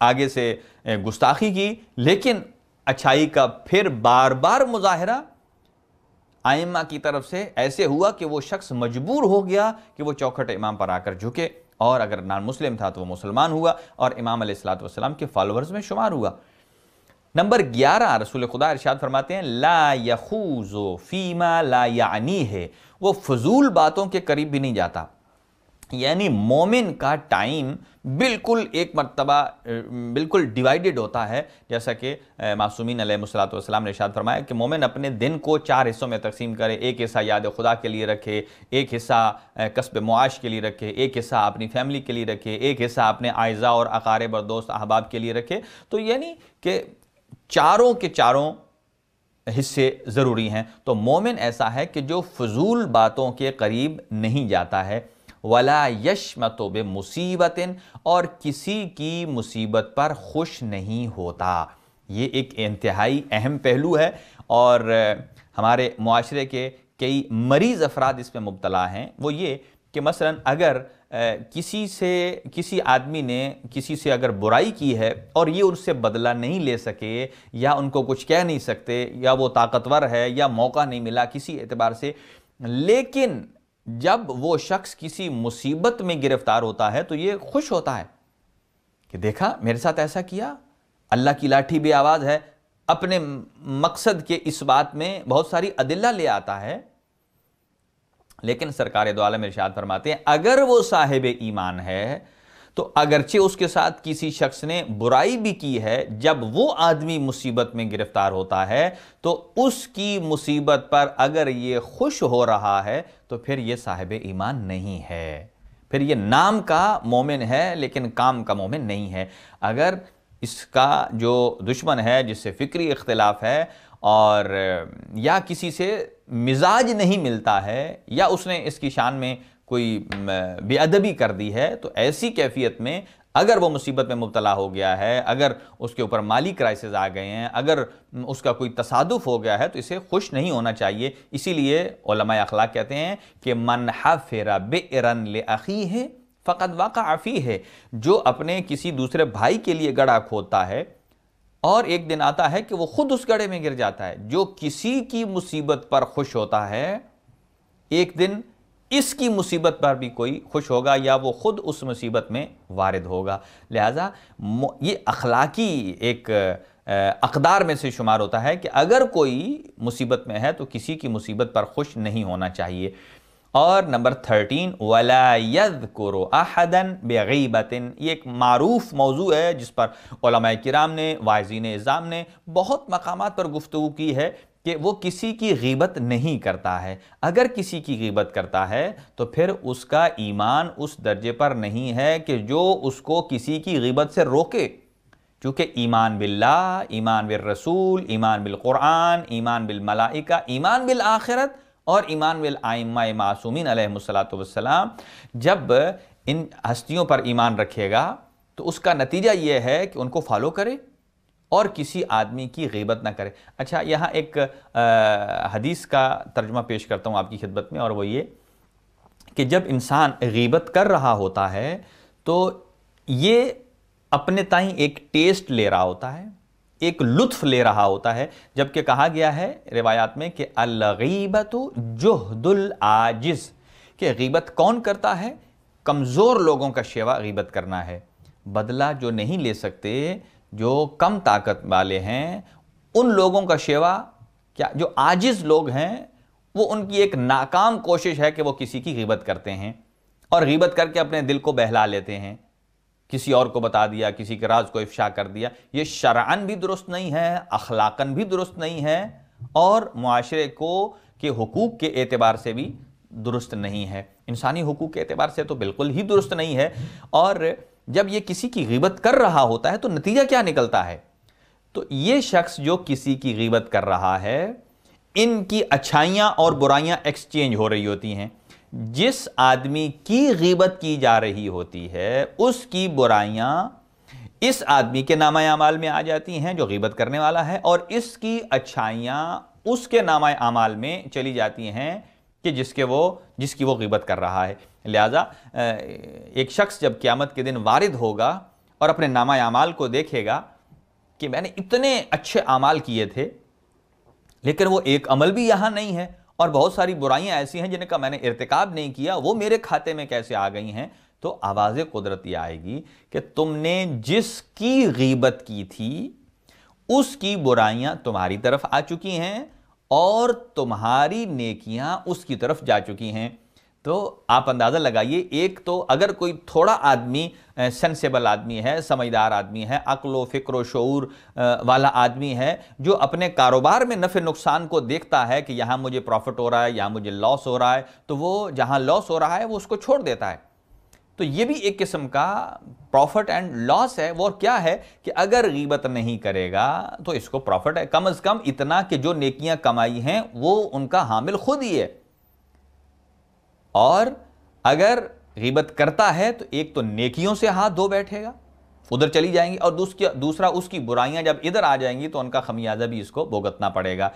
[SPEAKER 1] آگے سے گستاخی کی، لیکن اچھائی کا پھر بار بار مظاہرہ ائمہ کی طرف سے ایسے ہوا کہ وہ شخص مجبور ہو گیا کہ وہ چوکھٹ امام پر آ کر جھکے، اور اگر نان مسلم تھا تو وہ مسلمان ہوا اور امام علیہ السلام کے فالورز میں شمار ہوا. نمبر 11، رسول خدا ارشاد فرماتے ہیں لا یخوض فیما لا یعنیہ، وہ فضول باتوں کے قریب بھی نہیں جاتا. یعنی مومن کا ٹائم بالکل ایک مرتبہ بالکل ڈیوائیڈڈ ہوتا ہے، جیسا کہ معصومین علیہ السلام نے ارشاد فرمایا کہ مومن اپنے دن کو 4 حصوں میں تقسیم کرے. ایک حصہ یاد خدا کے لیے رکھے، ایک حصہ کسب معاش کے لیے رکھے، ایک حصہ اپنی فیملی کے لیے رکھے، ایک حصہ اپنے اعزاء اور اقارب اور دوست احباب کے لیے رکھے. تو یعنی کہ چاروں کے چاروں حصے ضروری ہیں. تو مومن ایسا ہے کہ جو فضول باتوں کے قریب نہیں جاتا ہے. وَلَا يَشْمَتُ بِمُصِیبَةٍ، اور کسی کی مصیبت پر خوش نہیں ہوتا. یہ ایک انتہائی اہم پہلو ہے، اور ہمارے معاشرے کے کئی مریض افراد اس میں مبتلا ہیں. وہ یہ کہ مثلا اگر کسی آدمی نے کسی سے اگر برائی کی ہے اور یہ ان سے بدلہ نہیں لے سکے، یا ان کو کچھ کہہ نہیں سکتے، یا وہ طاقتور ہے، یا موقع نہیں ملا کسی اعتبار سے، لیکن جب وہ شخص کسی مصیبت میں گرفتار ہوتا ہے تو یہ خوش ہوتا ہے کہ دیکھا میرے ساتھ ایسا کیا، اللہ کی لاٹھی بے آواز ہے. اپنے مقصد کے اس بات میں بہت ساری ادلہ لے آتا ہے. لیکن سرکار دو عالم ارشاد فرماتے ہیں اگر وہ صاحب ایمان ہے تو اگرچہ اس کے ساتھ کسی شخص نے برائی بھی کی ہے، جب وہ آدمی مصیبت میں گرفتار ہوتا ہے تو اس کی مصیبت پر اگر یہ خوش ہو رہا ہے تو پھر یہ صاحب ایمان نہیں ہے، پھر یہ نام کا مومن ہے لیکن کام کا مومن نہیں ہے. اگر اس کا جو دشمن ہے، جس سے فکری اختلاف ہے، اور یا کسی سے مزاج نہیں ملتا ہے، یا اس نے اس کی شان میں کوئی بے ادبی کر دی ہے، تو ایسی کیفیت میں اگر وہ مصیبت میں مبتلا ہو گیا ہے، اگر اس کے اوپر مالی کرائسس آ گئے ہیں، اگر اس کا کوئی تصادف ہو گیا ہے، تو اسے خوش نہیں ہونا چاہیے. اسی لیے علماء اخلاق کہتے ہیں کہ من حفر بئرا لأخیہ فقد وقع فیہ، جو اپنے کسی دوسرے بھائی کے لیے گڑھا کھودتا ہے اور ایک دن آتا ہے کہ وہ خود اس گڑھے میں گر جاتا ہے. جو کسی کی مصیبت پر خوش ہوتا ہے، ایک دن اس کی مصیبت پر بھی کوئی خوش ہوگا، یا وہ خود اس مصیبت میں وارد ہوگا. لہٰذا یہ اخلاقی ایک اقدار میں سے شمار ہوتا ہے کہ اگر کوئی مصیبت میں ہے تو کسی کی مصیبت پر خوش نہیں ہونا چاہیے. اور نمبر 13 وَلَا يَذْكُرُ أَحَدًا بِغِيبَةٍ، یہ ایک معروف موضوع ہے جس پر علماء کرام نے، واعظین اعظام نے بہت مقامات پر گفتگو کی ہے کہ وہ کسی کی غیبت نہیں کرتا ہے. اگر کسی کی غیبت کرتا ہے تو پھر اس کا ایمان اس درجے پر نہیں ہے کہ جو اس کو کسی کی غیبت سے روکے. چونکہ ایمان باللہ، ایمان بالرسول، ایمان بالقرآن، ایمان بالملائکہ، ایمان بالآخرت اور ایمان بالائمہ معصومین علیہ السلام، جب ان ہستیوں پر ایمان رکھے گا تو اس کا نتیجہ یہ ہے کہ ان کو فالو کرے اور کسی آدمی کی غیبت نہ کرے۔ اچھا، یہاں ایک حدیث کا ترجمہ پیش کرتا ہوں آپ کی خدمت میں، اور وہ یہ کہ جب انسان غیبت کر رہا ہوتا ہے تو یہ اپنے تائیں ایک ٹیسٹ لے رہا ہوتا ہے، ایک لطف لے رہا ہوتا ہے، جبکہ کہا گیا ہے روایات میں کہ الغیبت جہد العاجز، کہ غیبت کون کرتا ہے؟ کمزور لوگوں کا شیوا غیبت کرنا ہے۔ بدلہ جو نہیں لے سکتے، جو کم طاقت والے ہیں، ان لوگوں کا شیوا، کیا جو عاجز لوگ ہیں، وہ ان کی ایک ناکام کوشش ہے کہ وہ کسی کی غیبت کرتے ہیں اور غیبت کر کے اپنے دل کو بہلا لیتے ہیں، کسی اور کو بتا دیا، کسی کے راز کو افشا کر دیا۔ یہ شرعاً بھی درست نہیں ہے، اخلاقاً بھی درست نہیں ہے، اور معاشرے کو کے حقوق کے اعتبار سے بھی درست نہیں ہے، انسانی حقوق کے اعتبار سے تو بالکل ہی درست نہیں ہے۔ اور جب یہ کسی کی غیبت کر رہا ہوتا ہے تو نتیجہ کیا نکلتا ہے؟ تو یہ شخص جو کسی کی غیبت کر رہا ہے، ان کی اچھائیاں اور برائیاں ایکسچینج ہو رہی ہوتی ہیں۔ جس آدمی کی غیبت کی جا رہی ہوتی ہے، اس کی برائیاں اس آدمی کے نامہ اعمال میں آ جاتی ہیں جو غیبت کرنے والا ہے، اور اس کی اچھائیاں اس کے نامہ اعمال میں چلی جاتی ہیں کہ جس کی وہ غیبت کر رہا ہے۔ لہذا ایک شخص جب قیامت کے دن وارد ہوگا اور اپنے نامہ اعمال کو دیکھے گا کہ میں نے اتنے اچھے اعمال کیے تھے، لیکن وہ ایک عمل بھی یہاں نہیں ہے، اور بہت ساری برائیاں ایسی ہیں جن کا میں نے ارتکاب نہیں کیا، وہ میرے کھاتے میں کیسے آ گئی ہیں؟ تو آواز قدرت یہ آئے گی کہ تم نے جس کی غیبت کی تھی اس کی برائیاں تمہاری طرف آ چکی ہیں اور تمہاری نیکیاں اس کی طرف جا چکی ہیں۔ تو آپ اندازہ لگائیے، ایک تو اگر کوئی تھوڑا آدمی سینسیبل آدمی ہے، سمجھدار آدمی ہے، عقل و فکر و شعور والا آدمی ہے، جو اپنے کاروبار میں نفع نقصان کو دیکھتا ہے کہ یہاں مجھے پروفٹ ہو رہا ہے، یہاں مجھے لاس ہو رہا ہے، تو وہ جہاں لاس ہو رہا ہے وہ اس کو چھوڑ دیتا ہے۔ تو یہ بھی ایک قسم کا پروفٹ اینڈ لاس ہے۔ وہ کیا ہے کہ اگر غیبت نہیں کرے گا تو اس کو پروفٹ ہے، کم از کم اتنا کہ جو نیکیاں کمائی ہیں وہ ان کا حامل خود ہی ہے۔ اور اگر غیبت کرتا ہے تو ایک تو نیکیوں سے ہاتھ دھو بیٹھے گا، ادھر چلی جائیں گی، اور دوسرا اس کی برائیاں جب ادھر آ جائیں گی تو ان کا خمیازہ بھی اس کو بھگتنا پڑے گا۔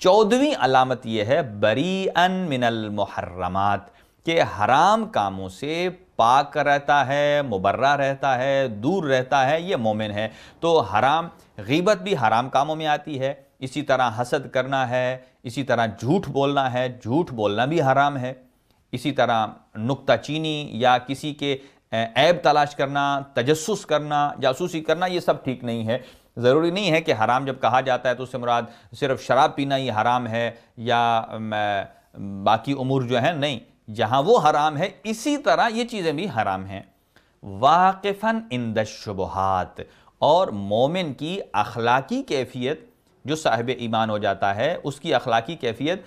[SPEAKER 1] 14ویں علامت یہ ہے بریئن من المحرمات، کہ حرام کاموں سے پاک رہتا ہے، مبرہ رہتا ہے، دور رہتا ہے، یہ مومن ہے۔ تو غیبت بھی حرام کاموں میں آتی ہے، اسی طرح حسد کرنا ہے، اسی طرح جھوٹ بولنا ہے، جھوٹ بولنا بھی حرام ہے، اسی طرح نکتہ چینی یا کسی کے عیب تلاش کرنا، تجسس کرنا، جاسوسی کرنا، یہ سب ٹھیک نہیں ہے۔ ضروری نہیں ہے کہ حرام جب کہا جاتا ہے تو اس سے مراد صرف شراب پینا ہی حرام ہے یا باقی امور جو ہیں، نہیں، جہاں وہ حرام ہے اسی طرح یہ چیزیں بھی حرام ہیں۔ واقفاً عند الشبہات، اور مومن کی اخلاقی کیفیت جو صاحب ایمان ہو جاتا ہے، اس کی اخلاقی کیفیت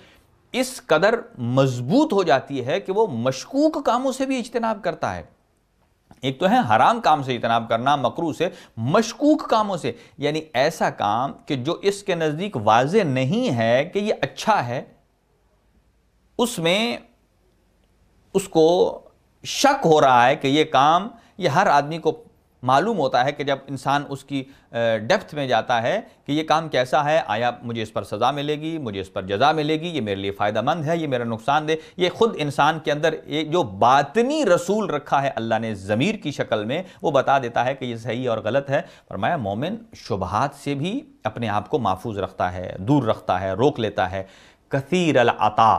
[SPEAKER 1] اس قدر مضبوط ہو جاتی ہے کہ وہ مشکوک کاموں سے بھی اجتناب کرتا ہے۔ ایک تو ہے حرام کام سے اجتناب کرنا، مکروہ سے، مشکوک کاموں سے، یعنی ایسا کام کہ جو اس کے نزدیک واضح نہیں ہے کہ یہ اچھا ہے، اس میں اس کو شک ہو رہا ہے کہ یہ کام، یہ ہر آدمی کو معلوم ہوتا ہے کہ جب انسان اس کی ڈیپتھ میں جاتا ہے کہ یہ کام کیسا ہے، آیا مجھے اس پر سزا ملے گی، مجھے اس پر جزا ملے گی، یہ میرے لیے فائدہ مند ہے، یہ میرا نقصان دہ، یہ خود انسان کے اندر ایک جو باطنی رسول رکھا ہے اللہ نے ضمیر کی شکل میں، وہ بتا دیتا ہے کہ یہ صحیح اور غلط ہے۔ فرمایا مومن شبہات سے بھی اپنے آپ کو محفوظ رکھتا ہے، دور رکھتا ہے، روک لیتا ہے۔ کثیر العطا،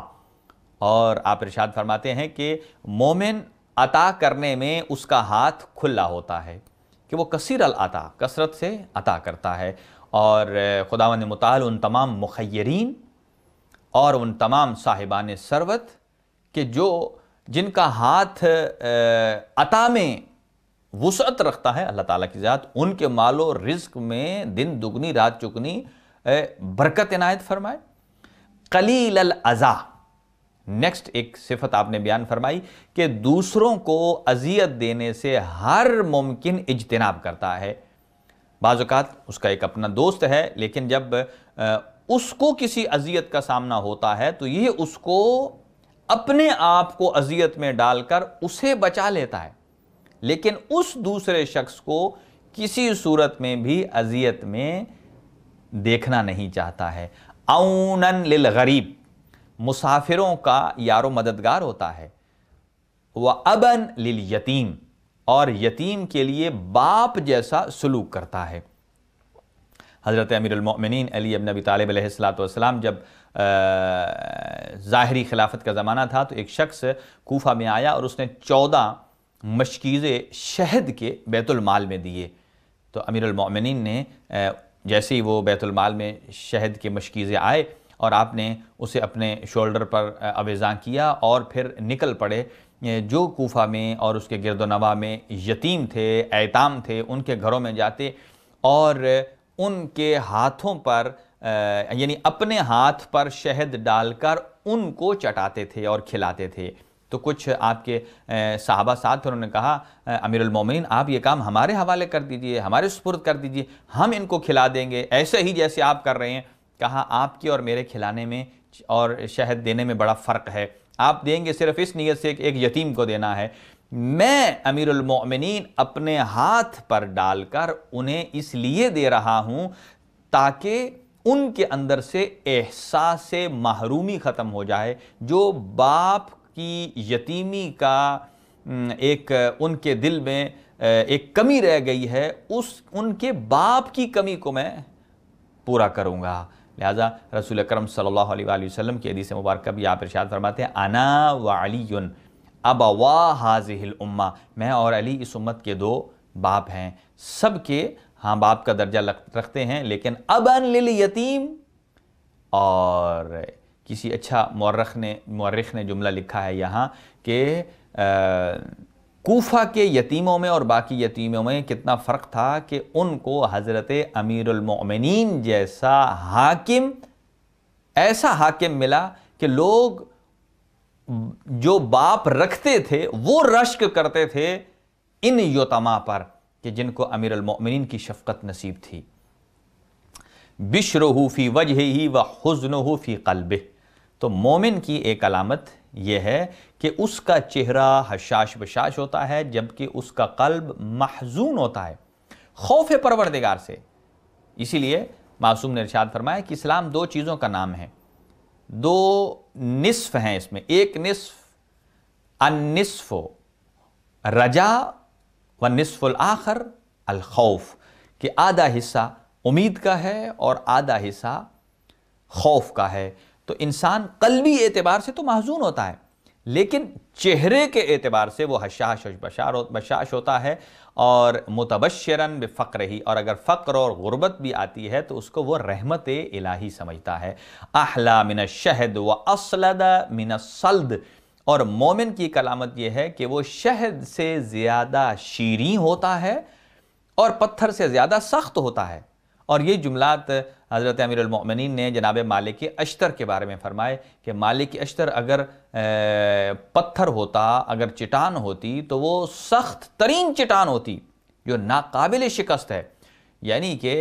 [SPEAKER 1] اور آپ ارشاد فرماتے ہیں کہ مومن عطا کرنے میں اس کا ہاتھ کھلا ہوتا ہے، کہ وہ کثیر العطا، کثرت سے عطا کرتا ہے۔ اور خداوند متعال ان تمام مخیرین اور ان تمام صاحبان ثروت کہ جن کا ہاتھ عطا میں وسعت رکھتا ہے اللہ تعالیٰ کی ذات، ان کے مال و رزق میں دن دگنی رات چگنی برکت عنایت فرمائے۔ قلیل الاذی، نیکسٹ ایک صفت آپ نے بیان فرمائی کہ دوسروں کو اذیت دینے سے ہر ممکن اجتناب کرتا ہے۔ بعض اوقات اس کا ایک اپنا دوست ہے، لیکن جب اس کو کسی اذیت کا سامنا ہوتا ہے تو یہ اس کو اپنے آپ کو اذیت میں ڈال کر اسے بچا لیتا ہے، لیکن اس دوسرے شخص کو کسی صورت میں بھی اذیت میں دیکھنا نہیں چاہتا ہے۔ عوناً للغریب، مسافروں کا یار و مددگار ہوتا ہے۔ وَأَبًا لِلْيَتِيمِ، اور یتیم کے لیے باپ جیسا سلوک کرتا ہے۔ حضرت امیر المؤمنین علی بن ابی طالب علیہ السلام جب ظاہری خلافت کا زمانہ تھا تو ایک شخص کوفہ میں آیا اور اس نے 14 مشکیزے شہد کے بیت المال میں دیے۔ تو امیر المؤمنین نے جیسے ہی وہ بیت المال میں شہد کے مشکیزے آئے اور آپ نے اسے اپنے شولڈر پر اویزاں کیا اور پھر نکل پڑے۔ جو کوفہ میں اور اس کے گرد و نواح میں یتیم تھے، ایتام تھے، ان کے گھروں میں جاتے اور ان کے ہاتھوں پر یعنی اپنے ہاتھ پر شہد ڈال کر ان کو چٹاتے تھے اور کھلاتے تھے۔ تو کچھ آپ کے صحابہ ساتھ انہوں نے کہا امیر المومنین آپ یہ کام ہمارے حوالے کر دیجئے، ہمارے سپرد کر دیجئے، ہم ان کو کھلا دیں گے ایسے ہی جیسے آپ کر رہے ہیں۔ کہا آپ کے اور میرے کھلانے میں اور شہد دینے میں بڑا فرق ہے، آپ دیں گے صرف اس نیت سے کہ ایک یتیم کو دینا ہے، میں امیر المؤمنین اپنے ہاتھ پر ڈال کر انہیں اس لیے دے رہا ہوں تاکہ ان کے اندر سے احساس محرومی ختم ہو جائے، جو باپ کی یتیمی کا ایک ان کے دل میں ایک کمی رہ گئی ہے، ان کے باپ کی کمی کو میں پورا کروں گا۔ لہذا رسول اکرم صلی اللہ علیہ وآلہ وسلم کی حدیث مبارکہ بھی آپ ارشاد فرماتے ہیں انا وعلی ابوا ہذہ الامہ، میں اور علی اس امت کے 2 باپ ہیں، سب کے ہاں باپ کا درجہ رکھتے ہیں، لیکن ابن للیتیم، اور کسی اچھا مورخ نے جملہ لکھا ہے یہاں کہ کوفہ کے یتیموں میں اور باقی یتیموں میں کتنا فرق تھا کہ ان کو حضرت امیر المؤمنین جیسا حاکم، ایسا حاکم ملا کہ لوگ جو باپ رکھتے تھے وہ رشک کرتے تھے ان یتما پر کہ جن کو امیر المؤمنین کی شفقت نصیب تھی۔ بشرہ فی وجہہ وحزنہ فی قلبہ، تو مومن کی ایک علامت یہ ہے کہ اس کا چہرہ حشاش بشاش ہوتا ہے جبکہ اس کا قلب محزون ہوتا ہے خوف پروردگار سے۔ اسی لیے معصوم نے ارشاد فرمایا کہ اسلام 2 چیزوں کا نام ہے، 2 نصف ہیں اس میں، ایک نصف النصف رجا والنصف الآخر الخوف، کہ آدھا حصہ امید کا ہے اور آدھا حصہ خوف کا ہے۔ تو انسان قلبی اعتبار سے تو محزون ہوتا ہے لیکن چہرے کے اعتبار سے وہ حشاش بشاش ہوتا ہے اور متبشراً بفقرہ، اور اگر فقر اور غربت بھی آتی ہے تو اس کو وہ رحمت الہی سمجھتا ہے۔ احلی من الشہد واصلد من الصلد، اور مومن کی ایک علامت یہ ہے کہ وہ شہد سے زیادہ شیریں ہوتا ہے اور پتھر سے زیادہ سخت ہوتا ہے۔ اور یہ جملات حضرت امیر المؤمنین نے جناب مالک اشتر کے بارے میں فرمائے کہ مالک اشتر اگر پتھر ہوتا، اگر چٹان ہوتی تو وہ سخت ترین چٹان ہوتی جو ناقابل شکست ہے۔ یعنی کہ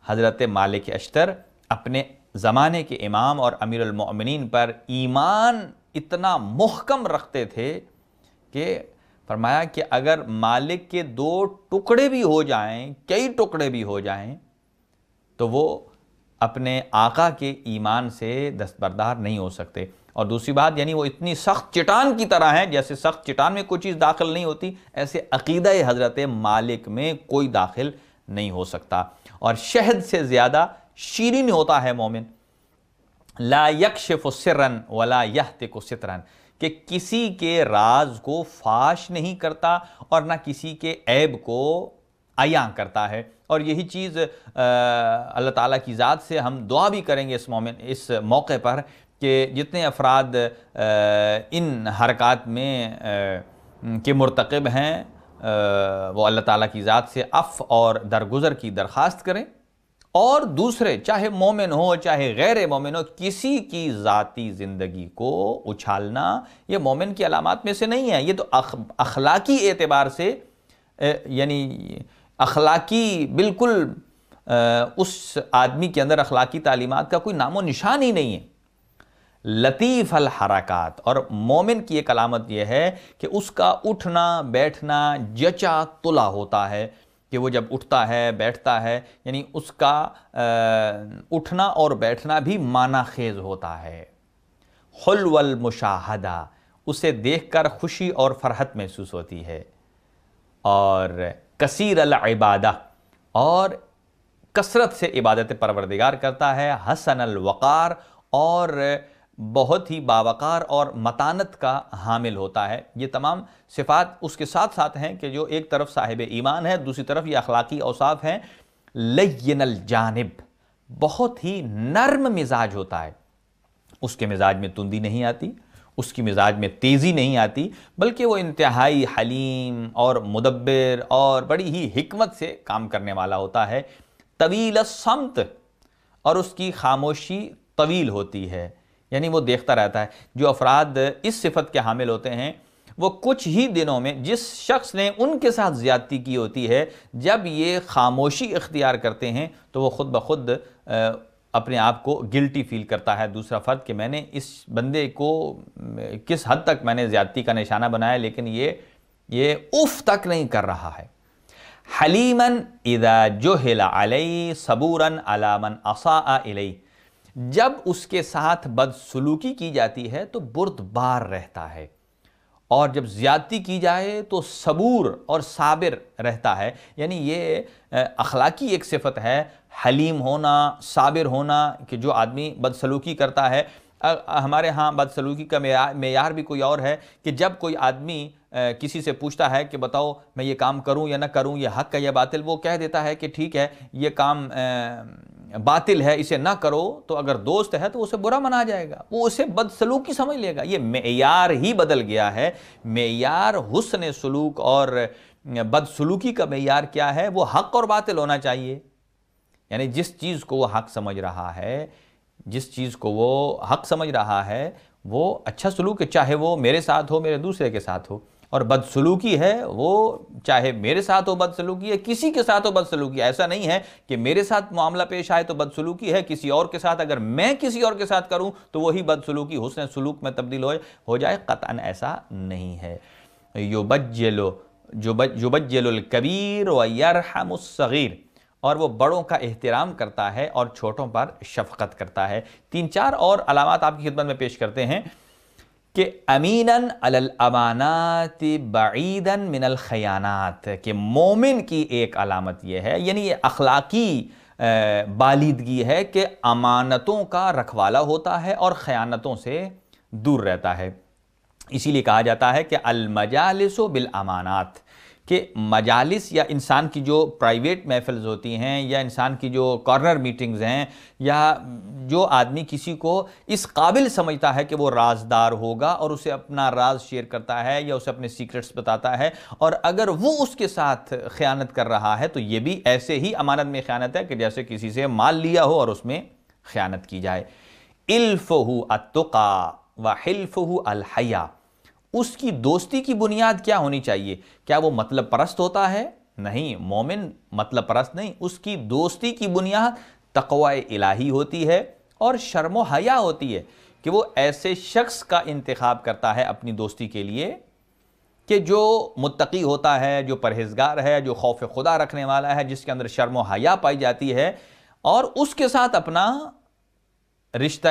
[SPEAKER 1] حضرت مالک اشتر اپنے زمانے کے امام اور امیر المؤمنین پر ایمان اتنا محکم رکھتے تھے کہ فرمایا کہ اگر مالک کے 2 ٹکڑے بھی ہو جائیں، کئی ٹکڑے بھی ہو جائیں، تو وہ اپنے آقا کے ایمان سے دستبردار نہیں ہو سکتے۔ اور دوسری بات یعنی وہ اتنی سخت چٹان کی طرح ہیں، جیسے سخت چٹان میں کوئی چیز داخل نہیں ہوتی، ایسے عقیدہ حضرت مالک میں کوئی داخل نہیں ہو سکتا۔ اور شہد سے زیادہ شیریں ہوتا ہے مومن۔ لا یکشف سرا ولا یہتک سترا، کہ کسی کے راز کو فاش نہیں کرتا اور نہ کسی کے عیب کو عیاں کرتا ہے۔ اور یہی چیز اللہ تعالیٰ کی ذات سے ہم دعا بھی کریں گے اس موقع پر کہ جتنے افراد ان حرکات میں کے مرتکب ہیں وہ اللہ تعالیٰ کی ذات سے عفو اور درگزر کی درخواست کریں، اور دوسرے چاہے مومن ہو چاہے غیر مومن ہو، کسی کی ذاتی زندگی کو اچھالنا یہ مومن کی علامات میں سے نہیں ہے۔ یہ تو اخلاقی اعتبار سے یعنی اخلاقی بالکل اس آدمی کے اندر اخلاقی تعلیمات کا کوئی نام و نشان ہی نہیں ہے۔ لطیف الحرکات، اور مومن کی ایک علامت یہ ہے کہ اس کا اٹھنا بیٹھنا جچا تلا ہوتا ہے، کہ وہ جب اٹھتا ہے بیٹھتا ہے یعنی اس کا اٹھنا اور بیٹھنا بھی معنی خیز ہوتا ہے۔ حلو المشاہدہ، اسے دیکھ کر خوشی اور فرحت محسوس ہوتی ہے۔ اور کثیر العبادہ، اور کثرت سے عبادت پروردگار کرتا ہے۔ حسن الوقار، اور بہت ہی باوقار اور متانت کا حامل ہوتا ہے۔ یہ تمام صفات اس کے ساتھ ساتھ ہیں کہ جو ایک طرف صاحب ایمان ہے، دوسری طرف یہ اخلاقی اوصاف ہیں۔ لین الجانب، بہت ہی نرم مزاج ہوتا ہے، اس کے مزاج میں تندی نہیں آتی، اس کی مزاج میں تیزی نہیں آتی، بلکہ وہ انتہائی حلیم اور مدبر اور بڑی ہی حکمت سے کام کرنے والا ہوتا ہے۔ طویل الصمت، اور اس کی خاموشی طویل ہوتی ہے، یعنی وہ دیکھتا رہتا ہے۔ جو افراد اس صفت کے حامل ہوتے ہیں وہ کچھ ہی دنوں میں، جس شخص نے ان کے ساتھ زیادتی کی ہوتی ہے، جب یہ خاموشی اختیار کرتے ہیں تو وہ خود بخود اپنے آپ کو گلٹی فیل کرتا ہے دوسرا فرد، کہ میں نے اس بندے کو کس حد تک میں نے زیادتی کا نشانہ بنایا، لیکن یہ اف تک نہیں کر رہا ہے۔ حلیماً اذا جہل علیہ صبوراً علی من اساء الیہ، جب اس کے ساتھ بدسلوکی کی جاتی ہے تو بردبار رہتا ہے، اور جب زیادتی کی جائے تو صبور اور صابر رہتا ہے۔ یعنی یہ اخلاقی ایک صفت ہے، حلیم ہونا، صابر ہونا، کہ جو آدمی بدسلوکی کرتا ہے۔ ہمارے ہاں بدسلوکی کا معیار بھی کوئی اور ہے، کہ جب کوئی آدمی کسی سے پوچھتا ہے کہ بتاؤ میں یہ کام کروں یا نہ کروں، یہ حق ہے یا باطل، وہ کہہ دیتا ہے کہ ٹھیک ہے یہ کام باطل ہے، اسے نہ کرو، تو اگر دوست ہے تو اسے برا منا جائے گا، وہ اسے بدسلوکی سمجھ لے گا۔ یہ معیار ہی بدل گیا ہے۔ معیار حسن سلوک اور بدسلوکی کا معیار کیا ہے؟ وہ حق اور باطل ہونا چاہیے، یعنی جس چیز کو وہ حق سمجھ رہا ہے، جس چیز کو وہ حق سمجھ رہا ہے وہ اچھا سلوک ہے، چاہے وہ میرے ساتھ ہو، میرے دوسرے کے ساتھ ہو۔ اور بدسلوکی ہے وہ چاہے میرے ساتھ ہو بدسلوکی ہے، کسی کے ساتھ ہو بدسلوکی ہے۔ ایسا نہیں ہے کہ میرے ساتھ معاملہ پیش آئے تو بدسلوکی ہے، کسی اور کے ساتھ اگر میں کسی اور کے ساتھ کروں تو وہی بدسلوکی حسن سلوک میں تبدیل ہو جائے، قطعاً ایسا نہیں ہے۔ یبجل الکبیر ویرحم الصغیر، اور وہ بڑوں کا احترام کرتا ہے اور چھوٹوں پر شفقت کرتا ہے۔ 3-4 اور علامات آپ کی خدمت میں پیش کرتے ہیں کہ امیناً علی الامانات بعیداً من الخیانات، کہ مومن کی ایک علامت یہ ہے، یعنی یہ اخلاقی بالیدگی ہے کہ امانتوں کا رکھوالا ہوتا ہے اور خیانتوں سے دور رہتا ہے۔ اسی لیے کہا جاتا ہے کہ المجالس بالامانات، کہ مجالس یا انسان کی جو پرائیویٹ محفلز ہوتی ہیں، یا انسان کی جو کارنر میٹنگز ہیں، یا جو آدمی کسی کو اس قابل سمجھتا ہے کہ وہ رازدار ہوگا اور اسے اپنا راز شیئر کرتا ہے یا اسے اپنے سیکرٹس بتاتا ہے، اور اگر وہ اس کے ساتھ خیانت کر رہا ہے تو یہ بھی ایسے ہی امانت میں خیانت ہے کہ جیسے کسی سے مال لیا ہو اور اس میں خیانت کی جائے۔ الفہ التقی وحلفہ الحیا، اس کی دوستی کی بنیاد کیا ہونی چاہیے؟ کیا وہ مطلب پرست ہوتا ہے؟ نہیں، مومن مطلب پرست نہیں۔ اس کی دوستی کی بنیاد تقوی الہی ہوتی ہے اور شرم و حیا ہوتی ہے، کہ وہ ایسے شخص کا انتخاب کرتا ہے اپنی دوستی کے لیے کہ جو متقی ہوتا ہے، جو پرہیزگار ہے، جو خوف خدا رکھنے والا ہے، جس کے اندر شرم و حیا پائی جاتی ہے، اور اس کے ساتھ اپنا رشتہ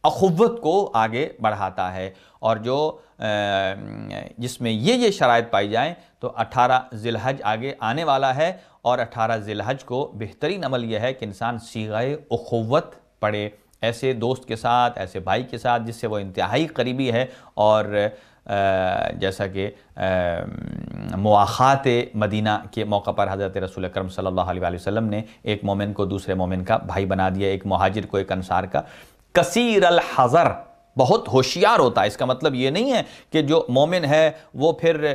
[SPEAKER 1] اخوت کو آگے بڑھاتا ہے۔ اور جو جس میں یہ شرائط پائی جائیں تو 18 ذی الحج آگے آنے والا ہے، اور 18 ذی الحج کو بہترین عمل یہ ہے کہ انسان صیغہ اخوت پڑھے، ایسے دوست کے ساتھ، ایسے بھائی کے ساتھ جس سے وہ انتہائی قریبی ہے۔ اور جیسا کہ مواخات مدینہ کے موقع پر حضرت رسول اکرم صلی اللہ علیہ وسلم نے ایک مومن کو دوسرے مومن کا بھائی بنا دیا، ایک مہاجر کو ایک انصار کا۔ کثیر الحذر، بہت ہوشیار ہوتا ہے۔ اس کا مطلب یہ نہیں ہے کہ جو مومن ہے وہ پھر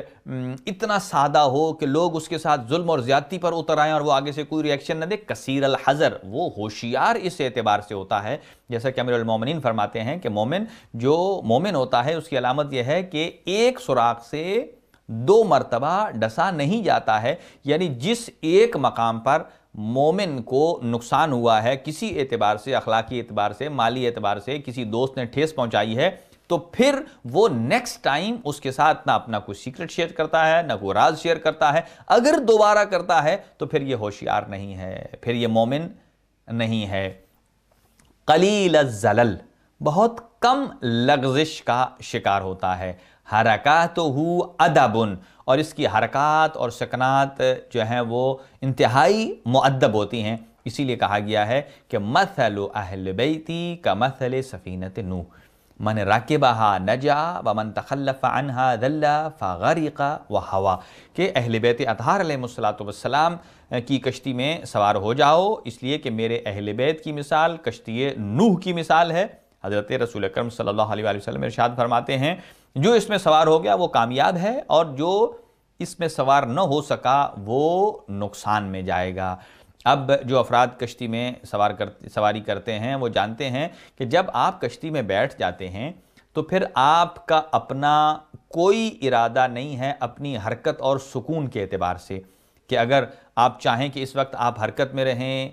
[SPEAKER 1] اتنا سادہ ہو کہ لوگ اس کے ساتھ ظلم اور زیادتی پر اتر آئیں اور وہ آگے سے کوئی ریئیکشن نہ دے۔ کثیر الحذر، وہ ہوشیار اس اعتبار سے ہوتا ہے، جیسا کہ امیر المومنین فرماتے ہیں کہ جو مومن ہوتا ہے اس کی علامت یہ ہے کہ ایک سوراخ سے 2 مرتبہ ڈسا نہیں جاتا ہے، یعنی جس ایک مقام پر مومن کو نقصان ہوا ہے کسی اعتبار سے، اخلاقی اعتبار سے، مالی اعتبار سے، کسی دوست نے ٹھیس پہنچائی ہے، تو پھر وہ نیکسٹ ٹائم اس کے ساتھ نہ اپنا کوئی سیکرٹ شیئر کرتا ہے، نہ کوئی راز شیئر کرتا ہے۔ اگر دوبارہ کرتا ہے تو پھر یہ ہوشیار نہیں ہے، پھر یہ مومن نہیں ہے۔ قلیل الزلل، بہت کم لغزش کا شکار ہوتا ہے۔ حرکاتہ ادب، اور اس کی حرکات اور سکنات جو ہیں وہ انتہائی مؤدب ہوتی ہیں۔ اسی لیے کہا گیا ہے کہ مثل اہل بیتی کمثل سفینۃ نوح، من راکبہا نجا ومن تخلف عنہا ذل فغرق وہوا، کہ اہل بیت اطہار علیہ السلام کی کشتی میں سوار ہو جاؤ، اس لیے کہ میرے اہل بیت کی مثال کشتی نوح کی مثال ہے۔ حضرت رسول اکرم صلی اللہ علیہ وآلہ وسلم ارشاد فرماتے ہیں جو اس میں سوار ہو گیا وہ کامیاب ہے، اور جو اس میں سوار نہ ہو سکا وہ نقصان میں جائے گا۔ اب جو افراد کشتی میں سواری کرتے ہیں وہ جانتے ہیں کہ جب آپ کشتی میں بیٹھ جاتے ہیں تو پھر آپ کا اپنا کوئی ارادہ نہیں ہے اپنی حرکت اور سکون کے اعتبار سے، کہ اگر آپ چاہیں کہ اس وقت آپ حرکت میں رہیں،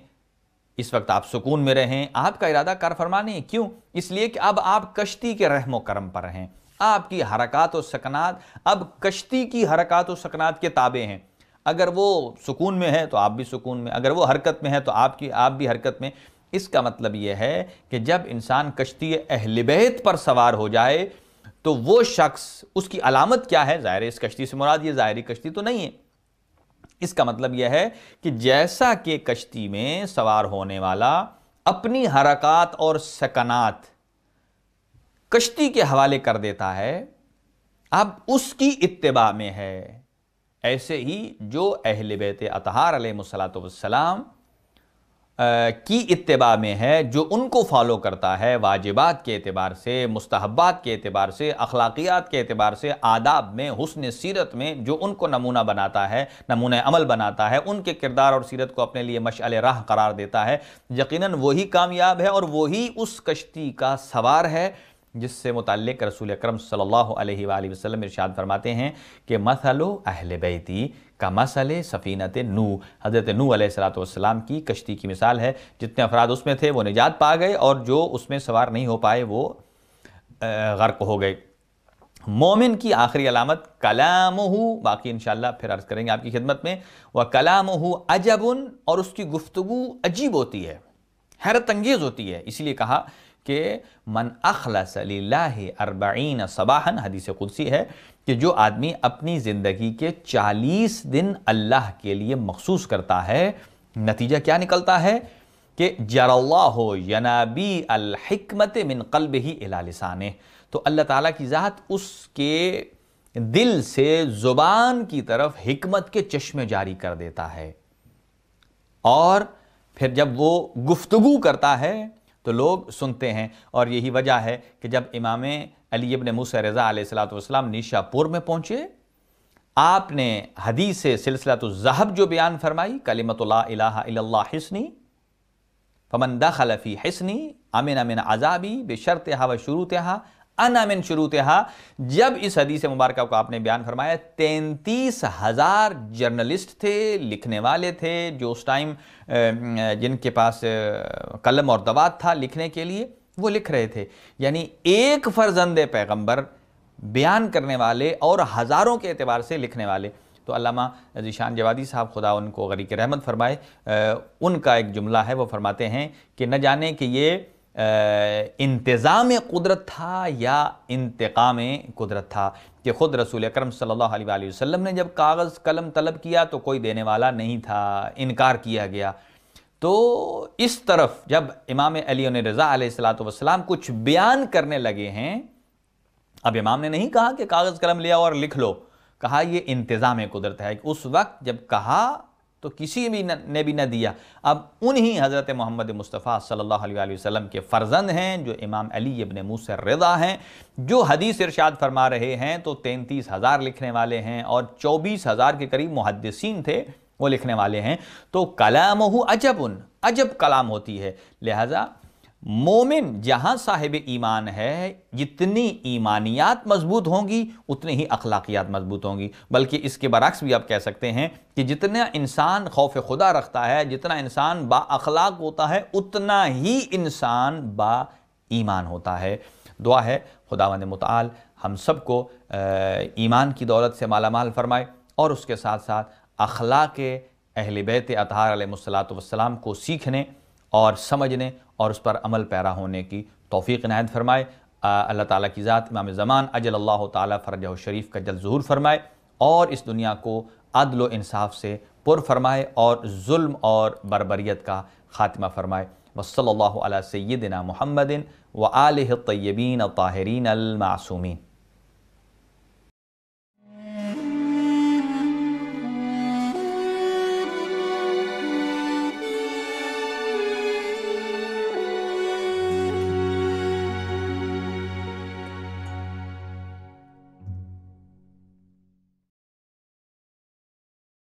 [SPEAKER 1] اس وقت آپ سکون میں رہیں، آپ کا ارادہ کار فرما نہیں ہے۔ کیوں؟ اس لیے کہ اب آپ کشتی کے رحم و کرم پر ہیں، آپ کی حرکات و سکنات اب کشتی کی حرکات و سکنات کے تابع ہیں۔ اگر وہ سکون میں ہے تو آپ بھی سکون میں، اگر وہ حرکت میں ہے تو آپ بھی حرکت میں۔ اس کا مطلب یہ ہے کہ جب انسان کشتی اہل بیت پر سوار ہو جائے تو وہ شخص، اس کی علامت کیا ہے؟ ظاہر اس کشتی سے مراد یہ ظاہری کشتی تو نہیں ہے۔ اس کا مطلب یہ ہے کہ جیسا کہ کشتی میں سوار ہونے والا اپنی حرکات اور سکنات کشتی کے حوالے کر دیتا ہے، اب اس کی اتباع میں ہے، ایسے ہی جو اہل بیت اطہار علیہ السلام کی اتباع میں ہے، جو ان کو فالو کرتا ہے واجبات کے اعتبار سے، مستحبات کے اعتبار سے، اخلاقیات کے اعتبار سے، آداب میں، حسن سیرت میں جو ان کو نمونہ بناتا ہے، نمونہ عمل بناتا ہے، ان کے کردار اور سیرت کو اپنے لیے مشعل راہ قرار دیتا ہے، یقیناً وہی کامیاب ہے اور وہی اس کشتی کا سوار ہے جس سے متعلق رسول اکرم صلی اللہ علیہ وآلہ وسلم ارشاد فرماتے ہیں کہ مثل اہل بیتی کا مثل سفینۃ نوح، حضرت نوح علیہ السلام کی کشتی کی مثال ہے۔ جتنے افراد اس میں تھے وہ نجات پا گئے، اور جو اس میں سوار نہیں ہو پائے وہ غرق ہو گئے۔ مومن کی آخری علامت کلامہ، باقی انشاءاللہ پھر عرض کریں گے آپ کی خدمت میں، وَكَلَامُهُ عَجَبٌ، اور اس کی گفتگو عجیب ہوتی ہے، حیرت انگیز ہوتی ہے۔ اسی لیے کہا کہ من اخلص للہ 40 صباحا، حدیث قدسی ہے کہ جو آدمی اپنی زندگی کے 40 دن اللہ کے لیے مخصوص کرتا ہے، نتیجہ کیا نکلتا ہے کہ جر اللہ ینابیع الحکمت من قلبہ الی لسانہ، تو اللہ تعالیٰ کی ذات اس کے دل سے زبان کی طرف حکمت کے چشمے جاری کر دیتا ہے، اور پھر جب وہ گفتگو کرتا ہے تو لوگ سنتے ہیں۔ اور یہی وجہ ہے کہ جب امام علی ابن موسیٰ رضا علیہ السلام نیشا پور میں پہنچے، آپ نے حدیث سلسلۃ الذہب جو بیان فرمائی، کلمۃ لا الہ الا اللہ حصنی فمن دخل فی حصنی امن من عذابی بشرطہا و شروطہا انا من شروطہا، جب اس حدیث مبارکہ کو آپ نے بیان فرمایا، 33,000 جرنلسٹ تھے، لکھنے والے تھے، جو اس ٹائم جن کے پاس قلم اور دوات تھا لکھنے کے لیے، وہ لکھ رہے تھے۔ یعنی ایک فرزند پیغمبر بیان کرنے والے اور ہزاروں کے اعتبار سے لکھنے والے۔ تو علامہ ذیشان جوادی صاحب، خدا ان کو غریق رحمت فرمائے، ان کا ایک جملہ ہے، وہ فرماتے ہیں کہ نہ جانے کہ یہ انتظام قدرت تھا یا انتقام قدرت تھا، کہ خود رسول اکرم صلی اللہ علیہ وآلہ وسلم نے جب کاغذ قلم طلب کیا تو کوئی دینے والا نہیں تھا، انکار کیا گیا۔ تو اس طرف جب امام علی رضا علیہ السلام کچھ بیان کرنے لگے ہیں، اب امام نے نہیں کہا کہ کاغذ قلم لیا اور لکھ لو، کہا یہ انتظام قدرت ہے۔ اس وقت جب کہا تو کسی نے بھی نہ دیا۔ اب انہی حضرت محمد مصطفیٰ صلی اللہ علیہ وآلہ وسلم کے فرزند ہیں جو امام علی ابن موسیٰ رضا ہیں، جو حدیث ارشاد فرما رہے ہیں، تو 33,000 لکھنے والے ہیں اور 24,000 کے قریب محدثین تھے وہ لکھنے والے ہیں۔ تو کلامہ عجب، عجب کلام ہوتی ہے، لہٰذا مومن جہاں صاحب ایمان ہے، جتنی ایمانیات مضبوط ہوں گی اتنی ہی اخلاقیات مضبوط ہوں گی، بلکہ اس کے برعکس بھی آپ کہہ سکتے ہیں کہ جتنا انسان خوف خدا رکھتا ہے، جتنا انسان با اخلاق ہوتا ہے، اتنا ہی انسان با ایمان ہوتا ہے۔ دعا ہے خداوند متعال ہم سب کو ایمان کی دولت سے مالا مال فرمائے، اور اس کے ساتھ ساتھ اخلاق اہل بیت اطہار علیہ السلام کو سیکھنے اور سمجھنے اور اس پر عمل پیرا ہونے کی توفیق عنایت فرمائے۔ اللہ تعالیٰ کی ذات امام زمان اجل اللہ تعالیٰ فرجہ شریف کا جل ظہور فرمائے، اور اس دنیا کو عدل و انصاف سے پر فرمائے، اور ظلم اور بربریت کا خاتمہ فرمائے۔ وصلی اللہ علی سیدنا محمد وآلہ الطیبین الطاہرین المعصومین۔